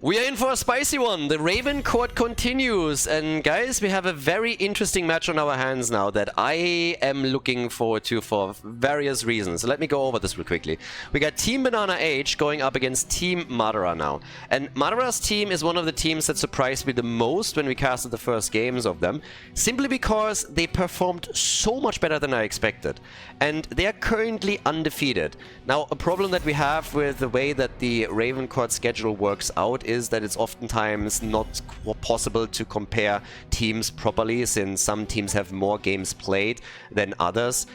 We are in for a spicy one. The RavenCourt continues. And guys, we have a very interesting match on our hands now that I am looking forward to for various reasons. So let me go over this real quickly. We got Team BananaH going up against Team Madara now. And Madara's team is one of the teams that surprised me the most when we casted the first games of them. Simply because they performed so much better than I expected. And they are currently undefeated. Now, a problem that we have with the way that the RavenCourt schedule works out is that it's oftentimes not possible to compare teams properly, since some teams have more games played than others.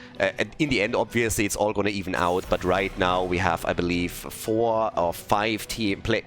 In the end, obviously, it's all going to even out, but right now we have, I believe, 4 or 5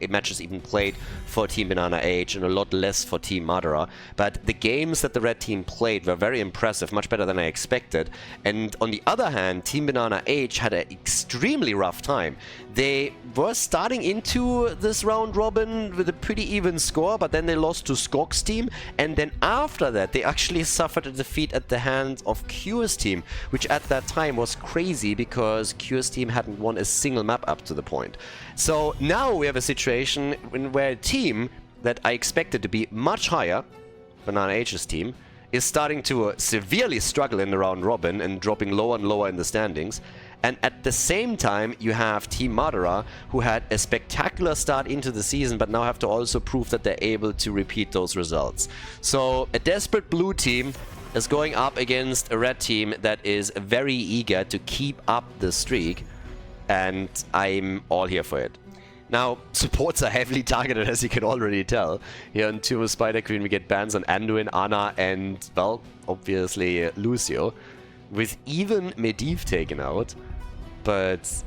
matches even played for Team BananaH and a lot less for Team Madara. But the games that the red team played were very impressive, much better than I expected. And on the other hand, Team BananaH had an extremely rough time. They were starting into this round robin with a pretty even score, but then they lost to Skog's team, and then after that they actually suffered a defeat at the hands of Q's team, which at that time was crazy because Q's team hadn't won a single map up to the point. So now we have a situation where a team that I expected to be much higher, BananaH's team, is starting to severely struggle in the round robin and dropping lower and lower in the standings. And at the same time, you have Team Madara, who had a spectacular start into the season, but now have to also prove that they're able to repeat those results. So a desperate blue team is going up against a red team that is very eager to keep up the streak, and I'm all here for it. Now, supports are heavily targeted, as you can already tell. Here on Turbo Spider Queen, we get bans on Anduin, Ana, and, well, obviously Lucio, with even Medivh taken out. But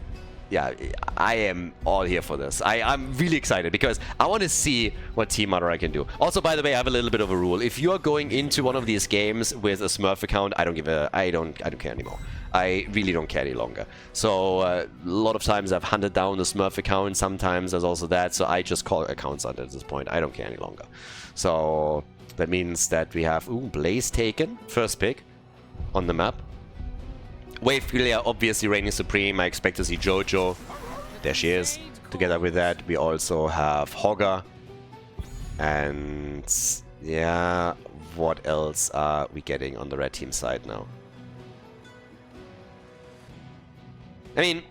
yeah, I am all here for this. I'm really excited because I want to see what Team Madara can do. Also, by the way, I have a little bit of a rule. If you are going into one of these games with a Smurf account, I don't care anymore. I really don't care any longer. So a lot of times I've hunted down the Smurf account. Sometimes there's also that. So I just call accounts under at this point. I don't care any longer. So that means that we have Blaze taken, first pick on the map. Wave clear, obviously reigning supreme. I expect to see Jojo. There she is. Together with that, we also have Hogger. And yeah, what else are we getting on the red team side now? I mean,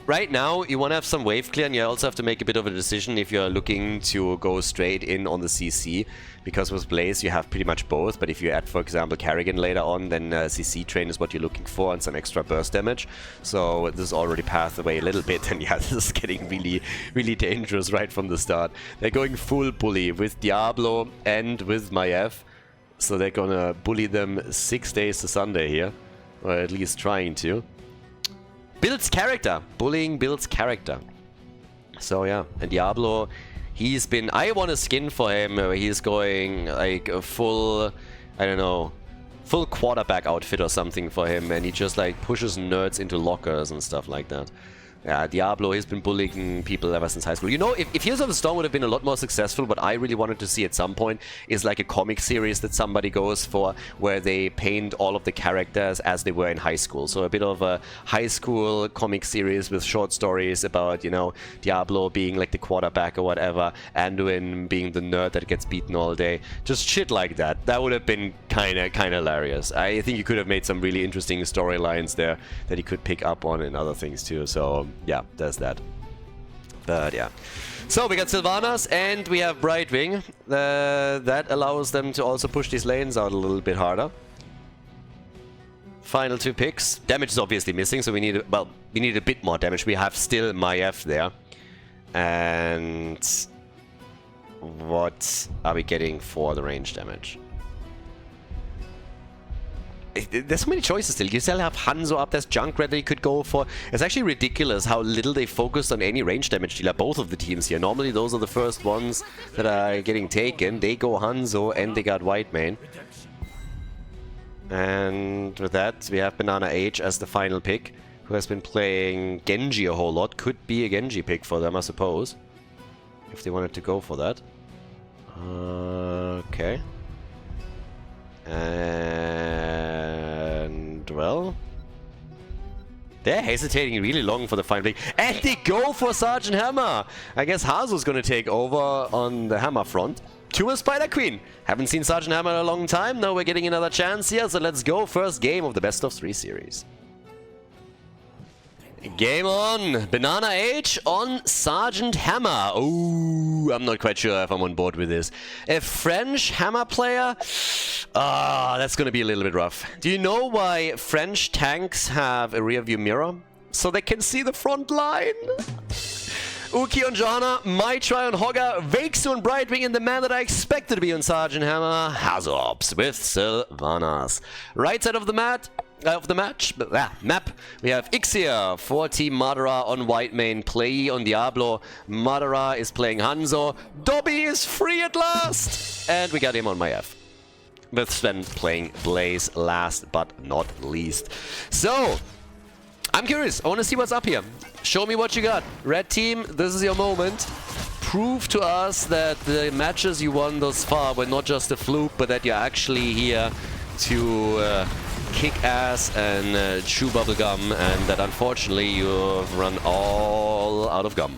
right now, you want to have some wave clear, and you also have to make a bit of a decision if you're looking to go straight in on the CC. Because with Blaze, you have pretty much both. But if you add, for example, Carrigan later on, then CC train is what you're looking for, and some extra burst damage. So this is already passed away a little bit, and yeah, this is getting really, really dangerous right from the start. They're going full bully with Diablo and with Maiev. So they're gonna bully them 6 days to Sunday here. Or at least trying to. Builds character. Bullying builds character. So yeah, and Diablo, he's been... I want a skin for him where he's going like a full, I don't know, full quarterback outfit or something for him, and he just like pushes nerds into lockers and stuff like that. Yeah, Diablo, he's been bullying people ever since high school. You know, if Heroes of the Storm would have been a lot more successful, what I really wanted to see at some point is like a comic series that somebody goes for, where they paint all of the characters as they were in high school. So a bit of a high school comic series with short stories about, you know, Diablo being like the quarterback or whatever, Anduin being the nerd that gets beaten all day. Just shit like that. That would have been kind of hilarious. I think you could have made some really interesting storylines there that you could pick up on and other things too. So yeah, there's that. But yeah. So we got Sylvanas and we have Brightwing. That allows them to also push these lanes out a little bit harder. Final 2 picks. Damage is obviously missing, so we need a bit more damage. We have still Maiev there. And what are we getting for the range damage? There's so many choices still. You still have Hanzo up, there's Junkrat that you could go for. It's actually ridiculous how little they focused on any range damage dealer, both of the teams here. Normally those are the first ones that are getting taken. They go Hanzo and they got Whitemane. And with that, we have BananaH as the final pick, who has been playing Genji a whole lot. Could be a Genji pick for them, I suppose, if they wanted to go for that. Okay. And well, They're hesitating really long for the final pick. And they go for Sergeant Hammer. I guess Hazu's going to take over on the Hammer front. To a Spider Queen. Haven't seen Sergeant Hammer in a long time. Now we're getting another chance here. So let's go. First game of the best of 3 series. Game on. BananaH on Sergeant Hammer. Ooh, I'm not quite sure if I'm on board with this. A French Hammer player? That's going to be a little bit rough. Do you know why French tanks have a rear view mirror? So they can see the front line. Uki on Johanna, Mai try on Hogger, Vexu on Brightwing, and the man that I expected to be on Sergeant Hammer, Hazops with Sylvanas. Right side of the map, we have Ixia for Team Madara on Whitemane, Play on Diablo, Madara is playing Hanzo, Dobby is free at last, and we got him on my F. With Sven playing Blaze last but not least. So, I'm curious, I want to see what's up here. Show me what you got. Red team, this is your moment. Prove to us that the matches you won thus far were not just a fluke, but that you're actually here to kick ass and chew bubblegum, and that unfortunately you've run all out of gum.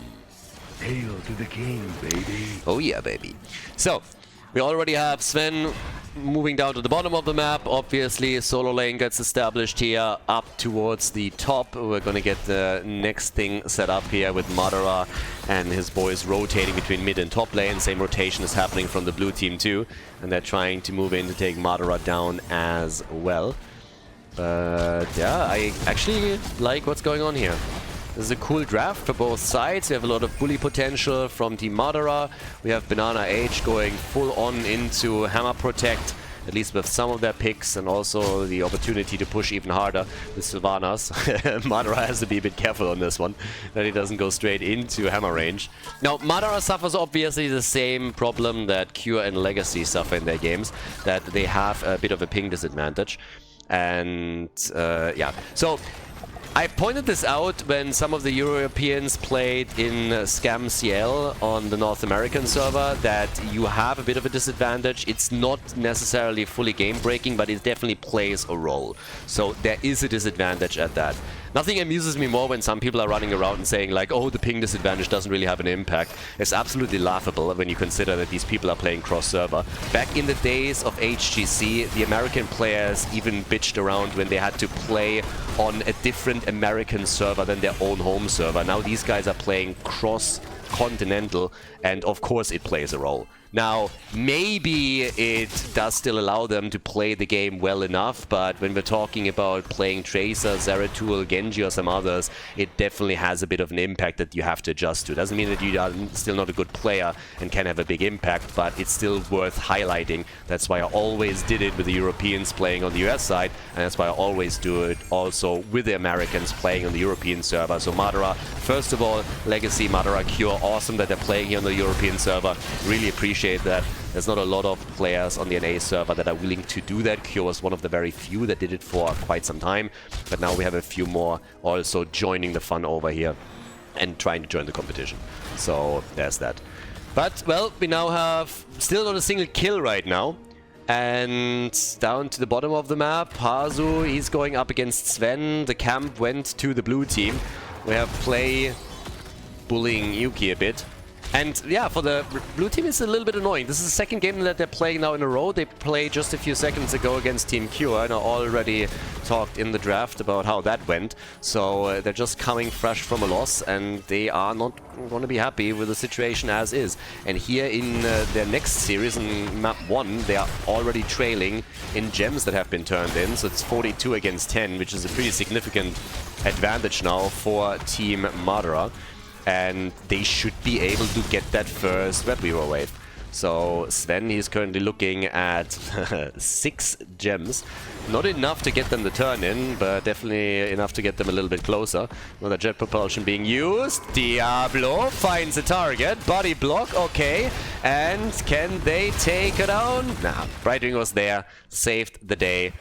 Hail to the king, baby. Oh yeah, baby. So, we already have Sven moving down to the bottom of the map. Obviously, solo lane gets established here up towards the top. We're going to get the next thing set up here with Madara and his boys rotating between mid and top lane. Same rotation is happening from the blue team too. And they're trying to move in to take Madara down as well. But yeah, I actually like what's going on here. This is a cool draft for both sides. We have a lot of bully potential from Team Madara. We have BananaH going full on into Hammer Protect, at least with some of their picks, and also the opportunity to push even harder with Sylvanas. Madara has to be a bit careful on this one, that he doesn't go straight into Hammer range. Now, Madara suffers obviously the same problem that Cure and Legacy suffer in their games, that they have a bit of a ping disadvantage. And yeah, so I pointed this out when some of the Europeans played in Scam CL on the North American server, that you have a bit of a disadvantage. It's not necessarily fully game-breaking, but it definitely plays a role. So there is a disadvantage at that. Nothing amuses me more when some people are running around and saying like, oh, the ping disadvantage doesn't really have an impact. It's absolutely laughable when you consider that these people are playing cross-server. Back in the days of HGC, the American players even bitched around when they had to play on a different American server than their own home server. Now these guys are playing cross-continental, and of course it plays a role. Now, maybe it does still allow them to play the game well enough, but when we're talking about playing Tracer, Zeratul, Genji or some others, it definitely has a bit of an impact that you have to adjust to. It doesn't mean that you are still not a good player and can have a big impact, but it's still worth highlighting. That's why I always did it with the Europeans playing on the US side, and that's why I always do it also with the Americans playing on the European server. So Madara, first of all, Legacy, Madara, Cure, awesome that they're playing here on the European server. Really appreciate that. There's not a lot of players on the NA server that are willing to do that. Cure was one of the very few that did it for quite some time, but now we have a few more also joining the fun over here and trying to join the competition. So there's that. But, well, we now have still not a single kill right now. And down to the bottom of the map, Hazu, he's going up against Sven. The camp went to the blue team. We have Play bullying Yuki a bit. And yeah, for the blue team, it's a little bit annoying. This is the second game that they're playing now in a row. They played just a few seconds ago against Team Cure, and I already talked in the draft about how that went. So they're just coming fresh from a loss, and they are not going to be happy with the situation as is. And here in their next series, in map 1, they are already trailing in gems that have been turned in. So it's 42 against 10, which is a pretty significant advantage now for Team Madara. And they should be able to get that first Web Weaver wave. So Sven is currently looking at 6 gems. Not enough to get them to turn in, but definitely enough to get them a little bit closer. Another jet propulsion being used. Diablo finds a target. Body block, okay. And can they take it down? Nah, Brightwing was there, saved the day.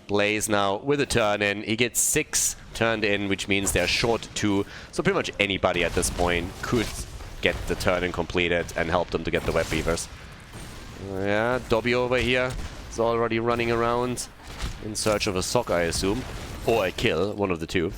Blaze now with a turn in. He gets 6 turned in, which means they're short 2. So pretty much anybody at this point could get the turn in completed and help them to get the Web Weavers. Yeah, Dobby over here is already running around in search of a sock, I assume. Or a kill, one of the two.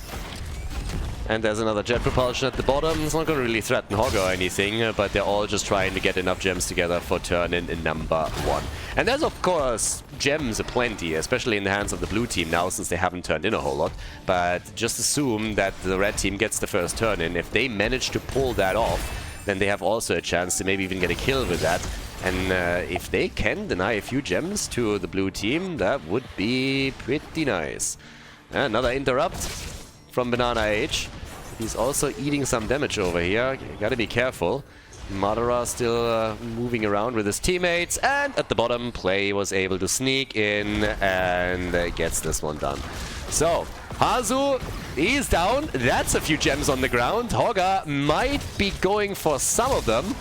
And there's another jet propulsion at the bottom. It's not going to really threaten Hogger or anything, but they're all just trying to get enough gems together for turn-in number 1. And there's, of course, gems aplenty, especially in the hands of the blue team now, since they haven't turned in a whole lot. But just assume that the red team gets the first turn-in. If they manage to pull that off, then they have also a chance to maybe even get a kill with that. And if they can deny a few gems to the blue team, that would be pretty nice. Another interrupt from BananaH. He's also eating some damage over here. You gotta be careful. Madara still moving around with his teammates, and at the bottom, Play was able to sneak in and gets this one done. So, Hazu, he's down. That's a few gems on the ground. Hogger might be going for some of them,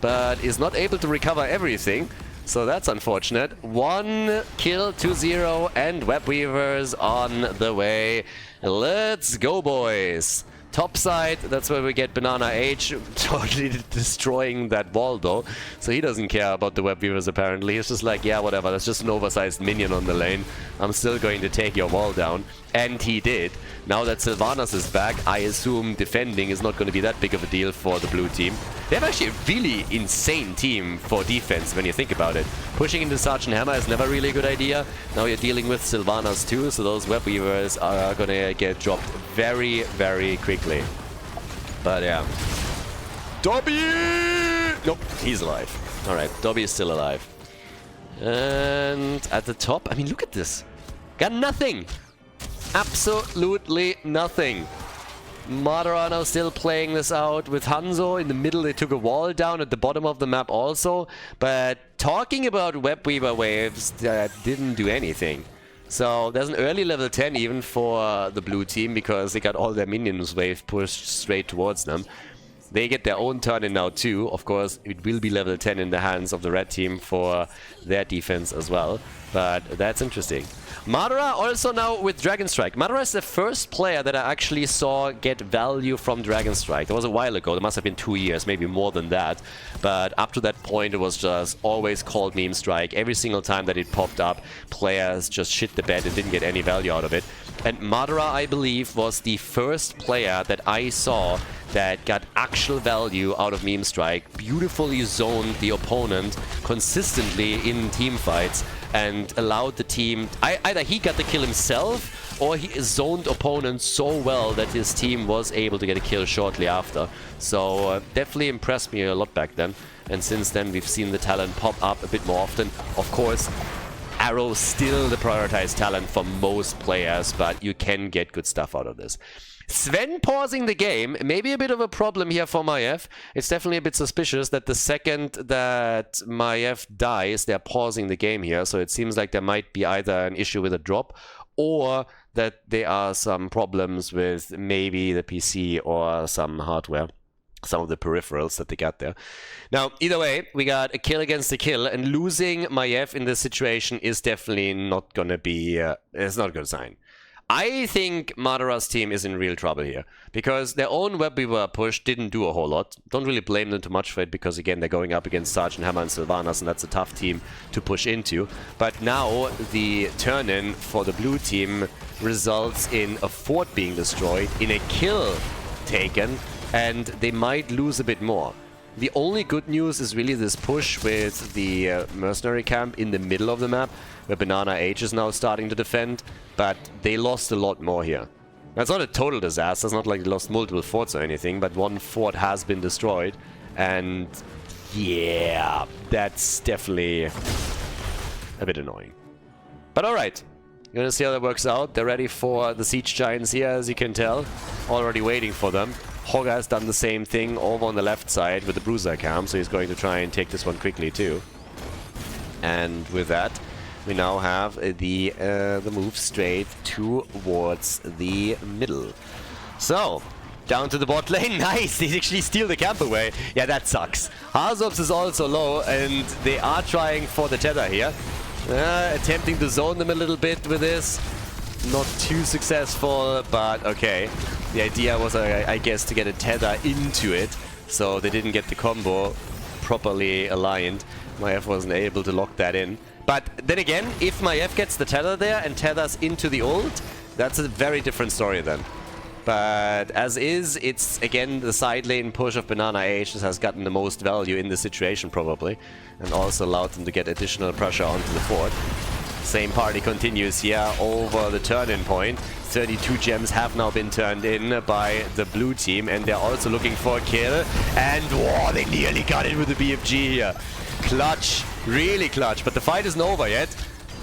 but is not able to recover everything. So that's unfortunate. 1 kill, 2-0, and Web Weavers on the way. Let's go, boys. Top side, that's where we get BananaH totally destroying that wall, though. So he doesn't care about the Web Weavers, apparently. It's just like, yeah, whatever, that's just an oversized minion on the lane. I'm still going to take your wall down. And he did. Now that Sylvanas is back, I assume defending is not going to be that big of a deal for the blue team. They have actually a really insane team for defense when you think about it. Pushing into Sergeant Hammer is never really a good idea. Now you're dealing with Sylvanas too, so those Web Weavers are going to get dropped very, very quickly. But yeah. Dobby! Nope, he's alive. Alright, Dobby is still alive. And at the top, I mean, look at this. Got nothing. Absolutely nothing. Madara now still playing this out with Hanzo. In the middle, they took a wall down at the bottom of the map also. But talking about Web Weaver waves that didn't do anything. So there's an early level 10 even for the blue team because they got all their minions wave pushed straight towards them. They get their own turn in now too. Of course, it will be level 10 in the hands of the red team for their defense as well. But that's interesting. Madara also now with Dragon Strike. Madara is the first player that I actually saw get value from Dragon Strike. That was a while ago. There must have been 2 years, maybe more than that. But up to that point, it was just always called Meme Strike. Every single time that it popped up, players just shit the bed and didn't get any value out of it. And Madara, I believe, was the first player that I saw that got actual value out of Meme Strike, beautifully zoned the opponent consistently in team fights, and allowed the team... either he got the kill himself, or he zoned opponents so well that his team was able to get a kill shortly after. So definitely impressed me a lot back then. And since then, we've seen the talent pop up a bit more often. Of course, Arrow's still the prioritized talent for most players, but you can get good stuff out of this. Sven pausing the game, maybe a bit of a problem here for maiev. It's definitely a bit suspicious that the second that maiev dies, they're pausing the game here. So it seems like there might be either an issue with a drop or that there are some problems with maybe the PC or some hardware. Some of the peripherals that they got there. Now, either way, we got a kill against a kill, and losing maiev in this situation is definitely not going to be... it's not a good sign. I think Madara's team is in real trouble here, because their own Web Weaver push didn't do a whole lot. Don't really blame them too much for it, because again, they're going up against Sergeant Hammer and Sylvanas, and that's a tough team to push into. But now, the turn-in for the blue team results in a fort being destroyed, in a kill taken, and they might lose a bit more. The only good news is really this push with the mercenary camp in the middle of the map, where BananaH is now starting to defend, but they lost a lot more here. That's not a total disaster, it's not like they lost multiple forts or anything, but one fort has been destroyed, and yeah, that's definitely a bit annoying. But alright, we're gonna see how that works out. They're ready for the siege giants here, as you can tell, already waiting for them. Hogger has done the same thing over on the left side with the bruiser camp, so he's going to try and take this one quickly too. And with that, we now have the move straight towards the middle. So, down to the bot lane. Nice! They actually steal the camp away. Yeah, that sucks. Hazops is also low, and they are trying for the tether here. Attempting to zone them a little bit with this. Not too successful, but okay. The idea was, I guess, to get a tether into it, so they didn't get the combo properly aligned. maiev wasn't able to lock that in. But then again, if maiev gets the tether there and tethers into the ult, that's a very different story then. But as is, it's again the side lane push of BananaH that has gotten the most value in this situation probably. And also allowed them to get additional pressure onto the fort. Same party continues here over the turn-in point. 32 gems have now been turned in by the blue team, and they're also looking for a kill. And whoa, they nearly got it with the BFG here. Clutch, really clutch, but the fight isn't over yet.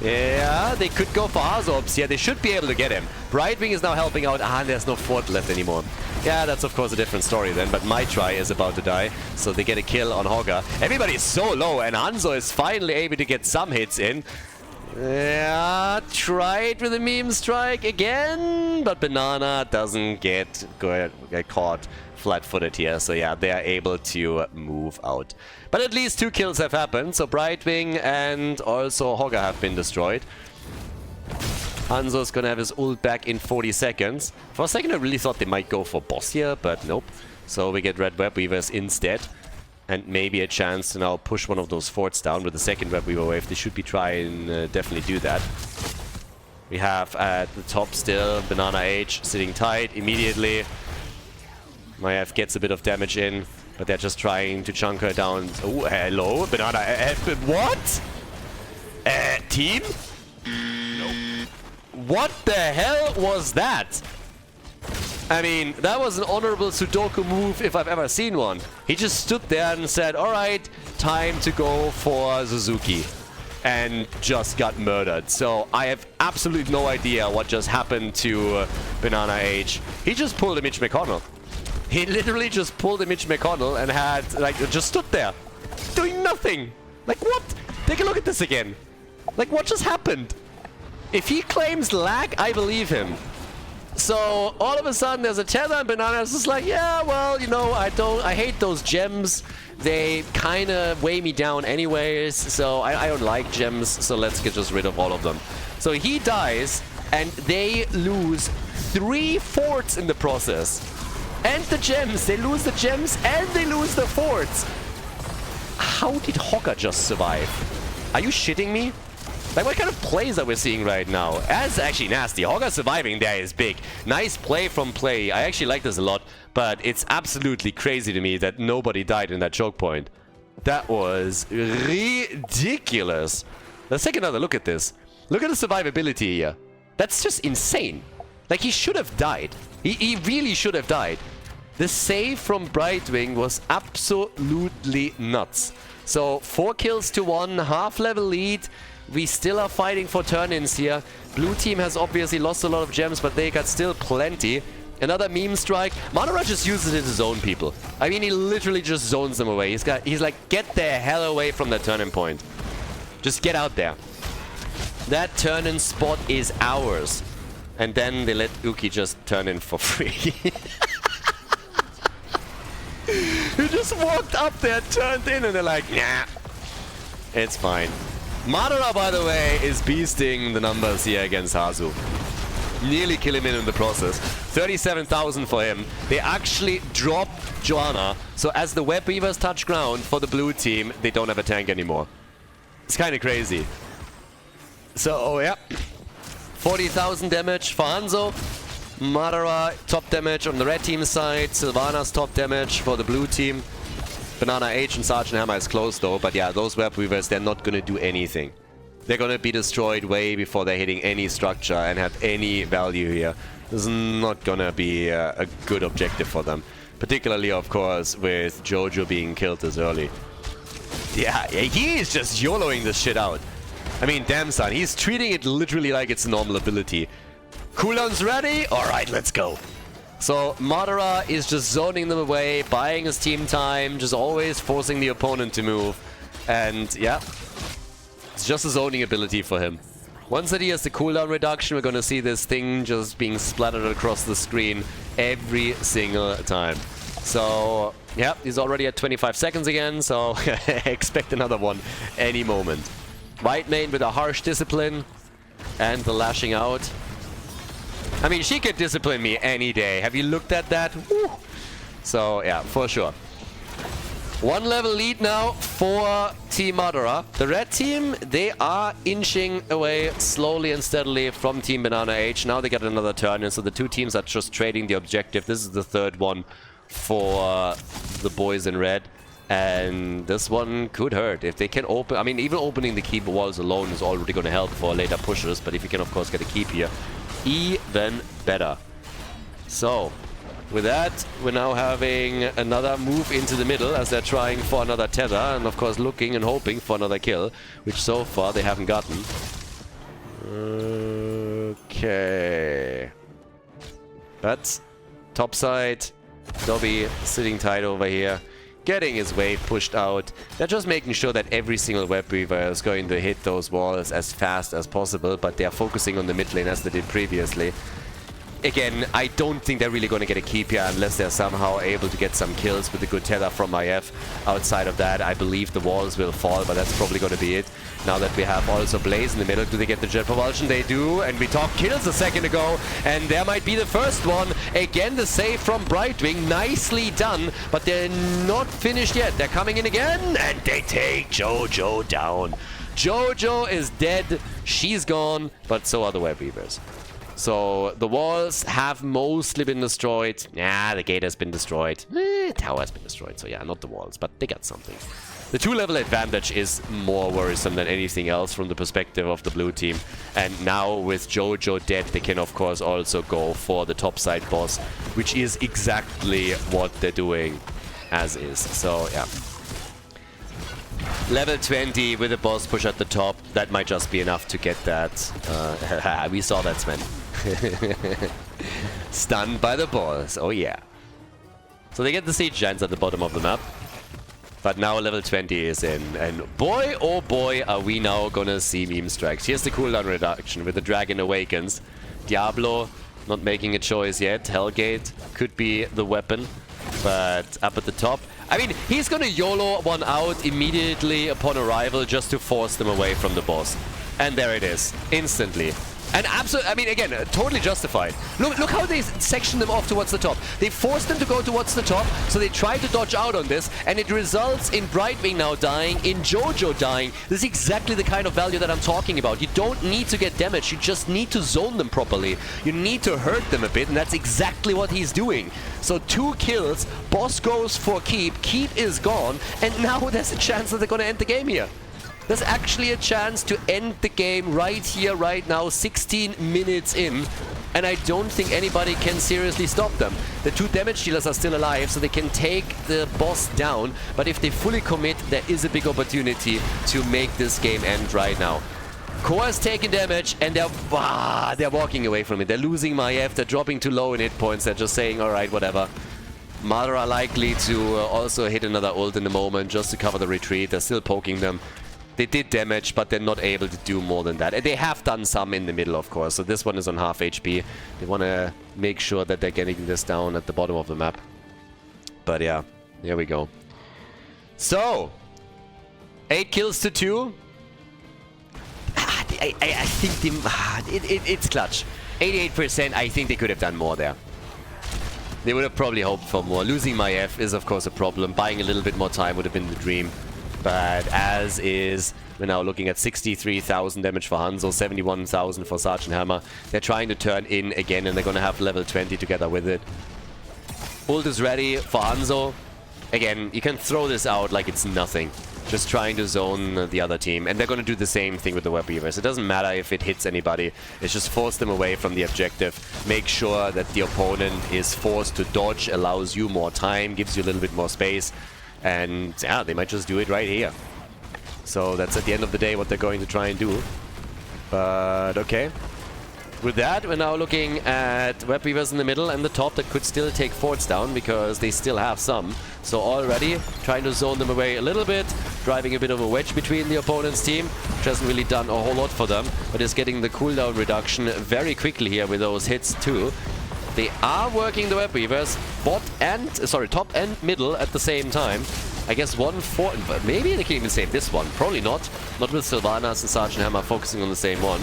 Yeah, they could go for Azobs here. They should be able to get him. Brightwing is now helping out. Ah, there's no fort left anymore. Yeah, that's of course a different story then, but my try is about to die, so they get a kill on Hogger. Everybody is so low, and Hanzo is finally able to get some hits in. Yeah, tried with a meme strike again, but Banana doesn't get caught flat-footed here. So yeah, they are able to move out. But at least 2 kills have happened. So Brightwing and also Hogger have been destroyed. Hanzo's gonna have his ult back in 40 seconds. For a second I really thought they might go for boss here, but nope. So we get Red Web Weavers instead. And maybe a chance to now push one of those forts down with the second Web Weaver wave. They should be trying definitely do that. We have at the top still BananaH sitting tight immediately. Maiev gets a bit of damage in, but they're just trying to chunk her down. Oh, hello, BananaH. What? Team? Nope. What the hell was that? I mean, that was an honorable Sudoku move if I've ever seen one. He just stood there and said, alright, time to go for Suzuki. And just got murdered. So I have absolutely no idea what just happened to BananaH. He just pulled a Mitch McConnell. He literally just pulled a Mitch McConnell and had, like, just stood there. Doing nothing. Like, what? Take a look at this again. Like, what just happened? If he claims lag, I believe him. So all of a sudden there's a tether and Banana's just like, yeah, well, you know, I hate those gems. They kind of weigh me down anyways, so I don't like gems, so let's get just rid of all of them. So he dies and they lose 3 forts in the process. And the gems, they lose the gems and they lose the forts. How did Hogger just survive? Are you shitting me? Like, what kind of plays are we seeing right now? That's actually nasty. Hogger surviving there is big. Nice play from Play. I actually like this a lot, but it's absolutely crazy to me that nobody died in that choke point. That was ridiculous. Let's take another look at this. Look at the survivability here. That's just insane. Like, he should have died. He really should have died. The save from Brightwing was absolutely nuts. So 4 kills to 1, half-level lead. We still are fighting for turn-ins here. Blue team has obviously lost a lot of gems, but they got still plenty. Another meme strike. Madara just uses it to zone people. I mean, he literally just zones them away. He's like, get the hell away from that turn-in point. Just get out there. That turn-in spot is ours. And then they let Uki just turn in for free. He just walked up there, turned in, and they're like, nah, it's fine. Madara, by the way, is beasting the numbers here against Hazu. Nearly kill him in the process. 37,000 for him. They actually dropped Joanna, so as the Web Weavers touch ground for the blue team, they don't have a tank anymore. It's kind of crazy. So, yeah. 40,000 damage for Hanzo. Madara, top damage on the red team side. Sylvana's top damage for the blue team. BananaH and Sergeant Hammer is close though, but yeah, those Web Weavers, they're not going to do anything. They're going to be destroyed way before they're hitting any structure and have any value here. This is not going to be a good objective for them. Particularly, of course, with Jojo being killed this early. Yeah, he is just YOLOing this shit out. I mean, damn son, he's treating it literally like it's a normal ability. Cooldown's ready? Alright, let's go. So Madara is just zoning them away, buying his team time, just always forcing the opponent to move. And yeah, it's just a zoning ability for him. Once that he has the cooldown reduction, we're going to see this thing just being splattered across the screen every single time. So yeah, he's already at 25 seconds again, so expect another one any moment. White main with a harsh discipline and the lashing out. I mean, she could discipline me any day. Have you looked at that? Woo. So, yeah, for sure. 1 level lead now for Team Madara. The red team, they are inching away slowly and steadily from Team BananaH. Now they get another turn, and so the two teams are just trading the objective. This is the third one for the boys in red. And this one could hurt. If they can open... I mean, even opening the keep walls alone is already going to help for later pushes. But if you can, of course, get a keep here, even better. So... with that, we're now having another move into the middle as they're trying for another tether and of course looking and hoping for another kill, which so far they haven't gotten. Okay. But top side, Dobby sitting tight over here, getting his wave pushed out. They're just making sure that every single web weaver is going to hit those walls as fast as possible, but they're focusing on the mid lane as they did previously. Again, I don't think they're really going to get a keep here unless they're somehow able to get some kills with a good tether from IF. Outside of that, I believe the walls will fall, but that's probably going to be it. Now that we have also Blaze in the middle, do they get the jet propulsion? They do, and we talked kills a second ago, and there might be the first one. Again, the save from Brightwing, nicely done, but they're not finished yet. They're coming in again, and they take Jojo down. Jojo is dead, she's gone, but so are the web weavers. So the walls have mostly been destroyed. Yeah, the gate has been destroyed. Tower has been destroyed. So yeah, not the walls, but they got something. The 2-level advantage is more worrisome than anything else from the perspective of the blue team. And now with Jojo dead, they can of course also go for the top side boss, which is exactly what they're doing as is. So yeah. Level 20 with a boss push at the top. That might just be enough to get that. We saw that, Sven. Stunned by the boss. Oh yeah. So they get the siege giants at the bottom of the map. But now level 20 is in. And boy, oh boy, are we now gonna see meme strikes. Here's the cooldown reduction with the Dragon Awakens. Diablo not making a choice yet. Hellgate could be the weapon. But up at the top... I mean, he's gonna YOLO one out immediately upon arrival just to force them away from the boss. And there it is. Instantly. And absolutely, I mean, again, totally justified. Look how they section them off towards the top. They forced them to go towards the top, so they try to dodge out on this, and it results in Brightwing now dying, in Jojo dying. This is exactly the kind of value that I'm talking about. You don't need to get damage, you just need to zone them properly. You need to hurt them a bit, and that's exactly what he's doing. So 2 kills, boss goes for keep, keep is gone, and now there's a chance that they're gonna end the game here. There's actually a chance to end the game right here, right now, 16 minutes in. And I don't think anybody can seriously stop them. The 2 damage dealers are still alive, so they can take the boss down. But if they fully commit, there is a big opportunity to make this game end right now. Core has taken damage, and they're walking away from it. They're losing my F, they're dropping too low in hit points. They're just saying, alright, whatever. Madara likely to also hit another ult in the moment just to cover the retreat. They're still poking them. They did damage, but they're not able to do more than that. And they have done some in the middle, of course. So this one is on half HP. They want to make sure that they're getting this down at the bottom of the map. But yeah, here we go. So, 8 kills to 2. I think it's clutch. 88%, I think they could have done more there. They would have probably hoped for more. Losing my F is, of course, a problem. Buying a little bit more time would have been the dream. But as is, we're now looking at 63,000 damage for Hanzo, 71,000 for Sergeant Hammer. They're trying to turn in again, and they're going to have level 20 together with it. Ult is ready for Hanzo. Again, you can throw this out like it's nothing. Just trying to zone the other team. And they're going to do the same thing with the Web Weavers. It doesn't matter if it hits anybody. It's just force them away from the objective. Make sure that the opponent is forced to dodge, allows you more time, gives you a little bit more space. And yeah, they might just do it right here. So that's at the end of the day what they're going to try and do. But okay. With that, we're now looking at Web Weavers in the middle and the top that could still take forts down because they still have some. So already trying to zone them away a little bit, driving a bit of a wedge between the opponent's team, which hasn't really done a whole lot for them, but is getting the cooldown reduction very quickly here with those hits too. They are working the Web Weavers, top and middle at the same time. I guess 1-4, but maybe they can even save this one. Probably not. Not with Sylvanas and Sergeant Hammer focusing on the same one.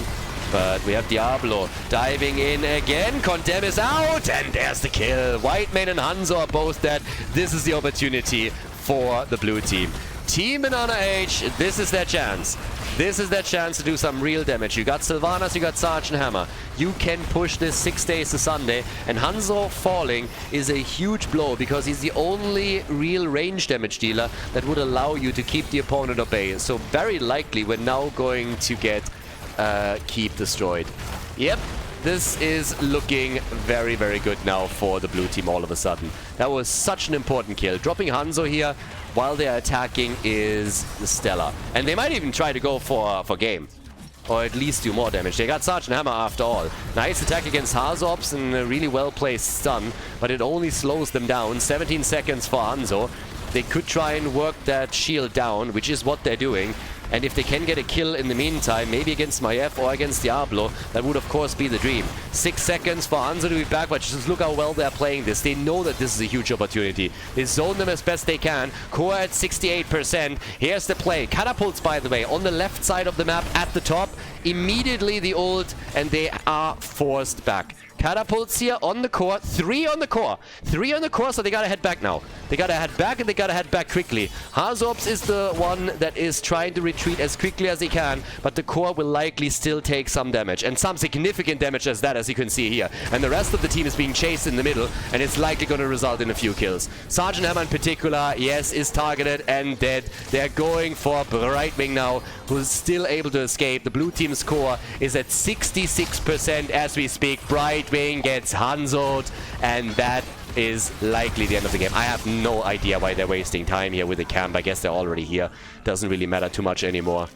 But we have Diablo diving in again. Condemn is out, and there's the kill. Whitemane and Hanzo are both dead. This is the opportunity for the blue team. Team BananaH, this is their chance. This is their chance to do some real damage. You got Sylvanas, you got Sergeant Hammer. You can push this 6 days to Sunday. And Hanzo falling is a huge blow because he's the only real range damage dealer that would allow you to keep the opponent at bay. So very likely we're now going to get Keep destroyed. Yep. This is looking very, very good now for the blue team all of a sudden. That was such an important kill. Dropping Hanzo here while they're attacking is stellar. And they might even try to go for game. Or at least do more damage. They got Sergeant Hammer after all. Nice attack against Hazops and a really well-placed stun. But it only slows them down. 17 seconds for Hanzo. They could try and work that shield down, which is what they're doing. And if they can get a kill in the meantime, maybe against Maiev or against Diablo, that would of course be the dream. 6 seconds for Hanzo to be back, but just look how well they're playing this. They know that this is a huge opportunity. They zone them as best they can. Core at 68%. Here's the play. Catapults, by the way, on the left side of the map at the top. Immediately the ult, and they are forced back. Catapults here on the core. 3 on the core. 3 on the core, so they gotta head back now. They gotta head back, and they gotta head back quickly. Hazops is the one that is trying to retreat as quickly as he can, but the core will likely still take some damage, and some significant damage as that, as you can see here. And the rest of the team is being chased in the middle, and it's likely gonna result in a few kills. Sergeant Hammer in particular, yes, is targeted and dead. They're going for Brightwing now, who's still able to escape. The blue team's core is at 66% as we speak. Brightwing gets Hanzo'd, and that is likely the end of the game. I have no idea why they're wasting time here with the camp. I guess they're already here. Doesn't really matter too much anymore.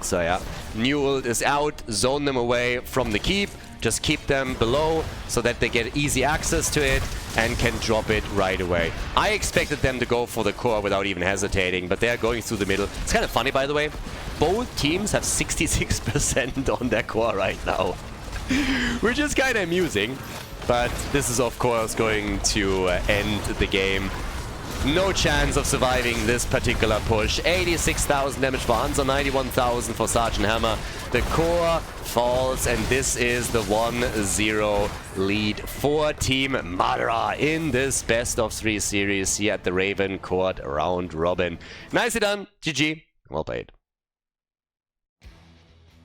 So yeah, new ult is out. Zone them away from the keep. Just keep them below so that they get easy access to it and can drop it right away. I expected them to go for the core without even hesitating, but they're going through the middle. It's kind of funny, by the way. Both teams have 66% on their core right now, which is kind of amusing. But this is, of course, going to end the game. No chance of surviving this particular push. 86,000 damage for Hanzo, 91,000 for Sergeant Hammer. The core falls, and this is the 1-0 lead for Team Madara in this best of 3 series here at the RavenCourt round robin. Nicely done. GG. Well played.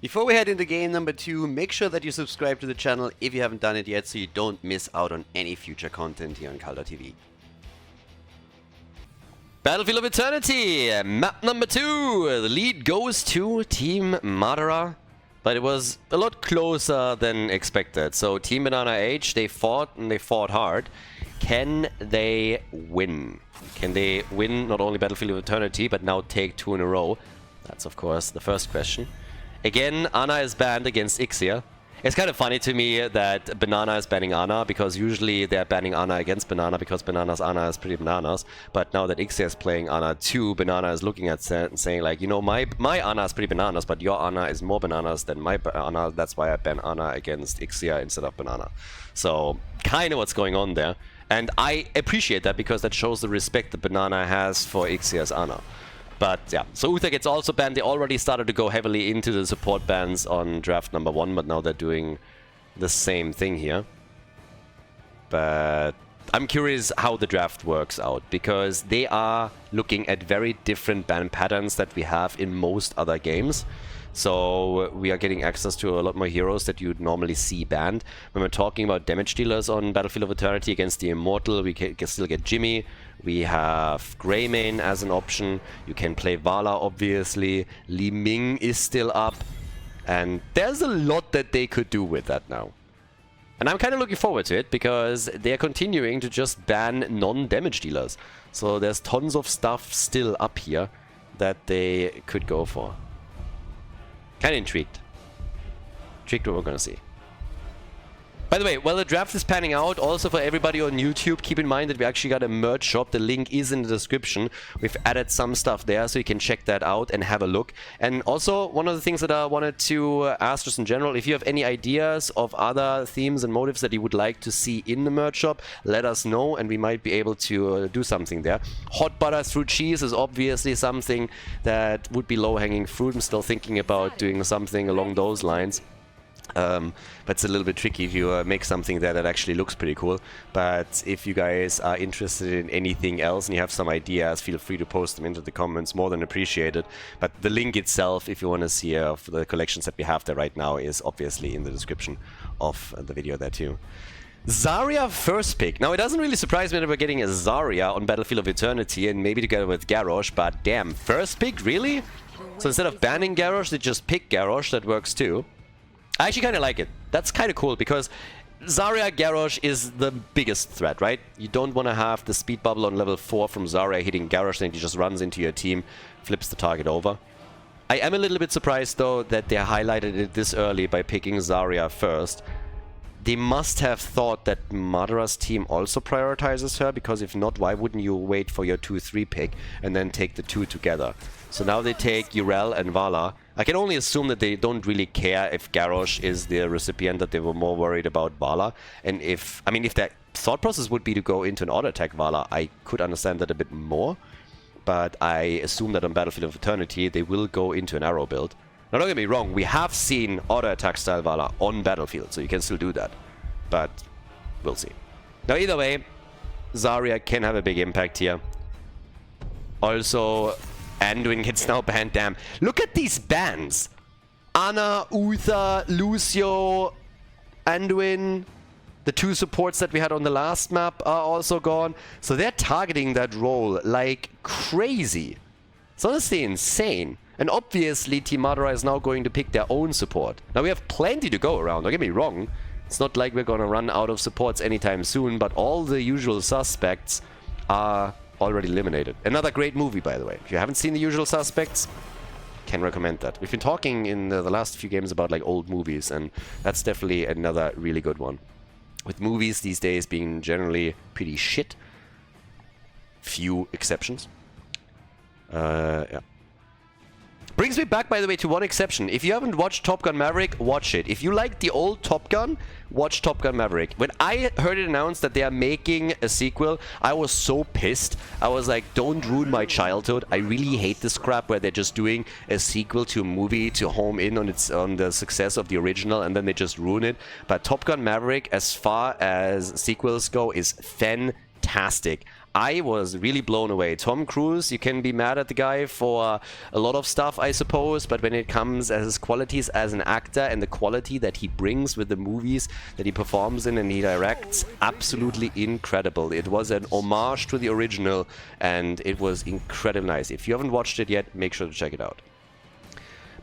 Before we head into game number 2, make sure that you subscribe to the channel if you haven't done it yet so you don't miss out on any future content here on Khaldor TV. Battlefield of Eternity, map number 2. The lead goes to Team Madara, but it was a lot closer than expected. So Team BananaH, they fought and they fought hard. Can they win? Can they win not only Battlefield of Eternity, but now take 2 in a row? That's of course the first question. Again, Ana is banned against Ixia. It's kind of funny to me that Banana is banning Ana, because usually they're banning Ana against Banana because Banana's Ana is pretty bananas. But now that Ixia is playing Ana too, Banana is looking at and saying like, you know, my Ana is pretty bananas, but your Ana is more bananas than my Ana. That's why I ban Ana against Ixia instead of Banana. So kind of what's going on there. And I appreciate that because that shows the respect that Banana has for Ixia's Ana. But yeah, so Uther gets also banned. They already started to go heavily into the support bans on draft number 1, but now they're doing the same thing here. But I'm curious how the draft works out, because they are looking at very different ban patterns that we have in most other games. So we are getting access to a lot more heroes that you'd normally see banned. When we're talking about damage dealers on Battlefield of Eternity against the Immortal, we can still get Jimmy. We have Greymane as an option. You can play Vala, obviously. Li Ming is still up. And there's a lot that they could do with that now. And I'm kind of looking forward to it, because they're continuing to just ban non-damage dealers. So there's tons of stuff still up here that they could go for. Kind of intrigued. Intrigued what we're gonna see. By the way, while the draft is panning out, also for everybody on YouTube, keep in mind that we actually got a merch shop. The link is in the description. We've added some stuff there, so you can check that out and have a look. And also, one of the things that I wanted to ask just in general, if you have any ideas of other themes and motives that you would like to see in the merch shop, let us know, and we might be able to do something there. Hot butter through cheese is obviously something that would be low-hanging fruit. I'm still thinking about doing something along those lines. But it's a little bit tricky to make something there that actually looks pretty cool. But if you guys are interested in anything else and you have some ideas, feel free to post them into the comments. More than appreciated. But the link itself, if you want to see for the collections that we have there right now, is obviously in the description of the video there too. Zarya first pick. Now, it doesn't really surprise me that we're getting a Zarya on Battlefield of Eternity and maybe together with Garrosh, but damn, first pick, really? So instead of banning Garrosh, they just pick Garrosh. That works too. I actually kind of like it. That's kind of cool because Zarya Garrosh is the biggest threat, right? You don't want to have the speed bubble on level 4 from Zarya hitting Garrosh, then he just runs into your team, flips the target over. I am a little bit surprised though that they highlighted it this early by picking Zarya first. They must have thought that Madara's team also prioritizes her, because if not, why wouldn't you wait for your 2-3 pick and then take the two together? So now they take Yrel and Vala. I can only assume that they don't really care if Garrosh is the recipient, that they were more worried about Vala. And if, I mean, if their thought process would be to go into an auto attack Vala, I could understand that a bit more. But I assume that on Battlefield of Eternity, they will go into an arrow build. Now, don't get me wrong, we have seen auto attack style Vala on Battlefield, so you can still do that. But we'll see. Now, either way, Zarya can have a big impact here. Also, Anduin gets now banned. Damn. Look at these bans. Ana, Uther, Lucio, Anduin. The two supports that we had on the last map are also gone. So they're targeting that role like crazy. It's honestly insane. And obviously, Team Madara is now going to pick their own support. Now, we have plenty to go around. Don't get me wrong. It's not like we're going to run out of supports anytime soon, but all the usual suspects are already eliminated. Another great movie, by the way. If you haven't seen The Usual Suspects, can recommend that. We've been talking in the last few games about like old movies, and that's definitely another really good one. With movies these days being generally pretty shit. Few exceptions. Yeah. Brings me back, by the way, to one exception. If you haven't watched Top Gun Maverick, watch it. If you like the old Top Gun, watch Top Gun Maverick. When I heard it announced that they are making a sequel, I was so pissed. I was like, don't ruin my childhood. I really hate this crap where they're just doing a sequel to a movie to home in on the success of the original, and then they just ruin it. But Top Gun Maverick, as far as sequels go, is fantastic. I was really blown away. Tom Cruise, you can be mad at the guy for a lot of stuff, I suppose, but when it comes as his qualities as an actor and the quality that he brings with the movies that he performs in and he directs, absolutely incredible. It was an homage to the original, and it was incredibly nice. If you haven't watched it yet, make sure to check it out.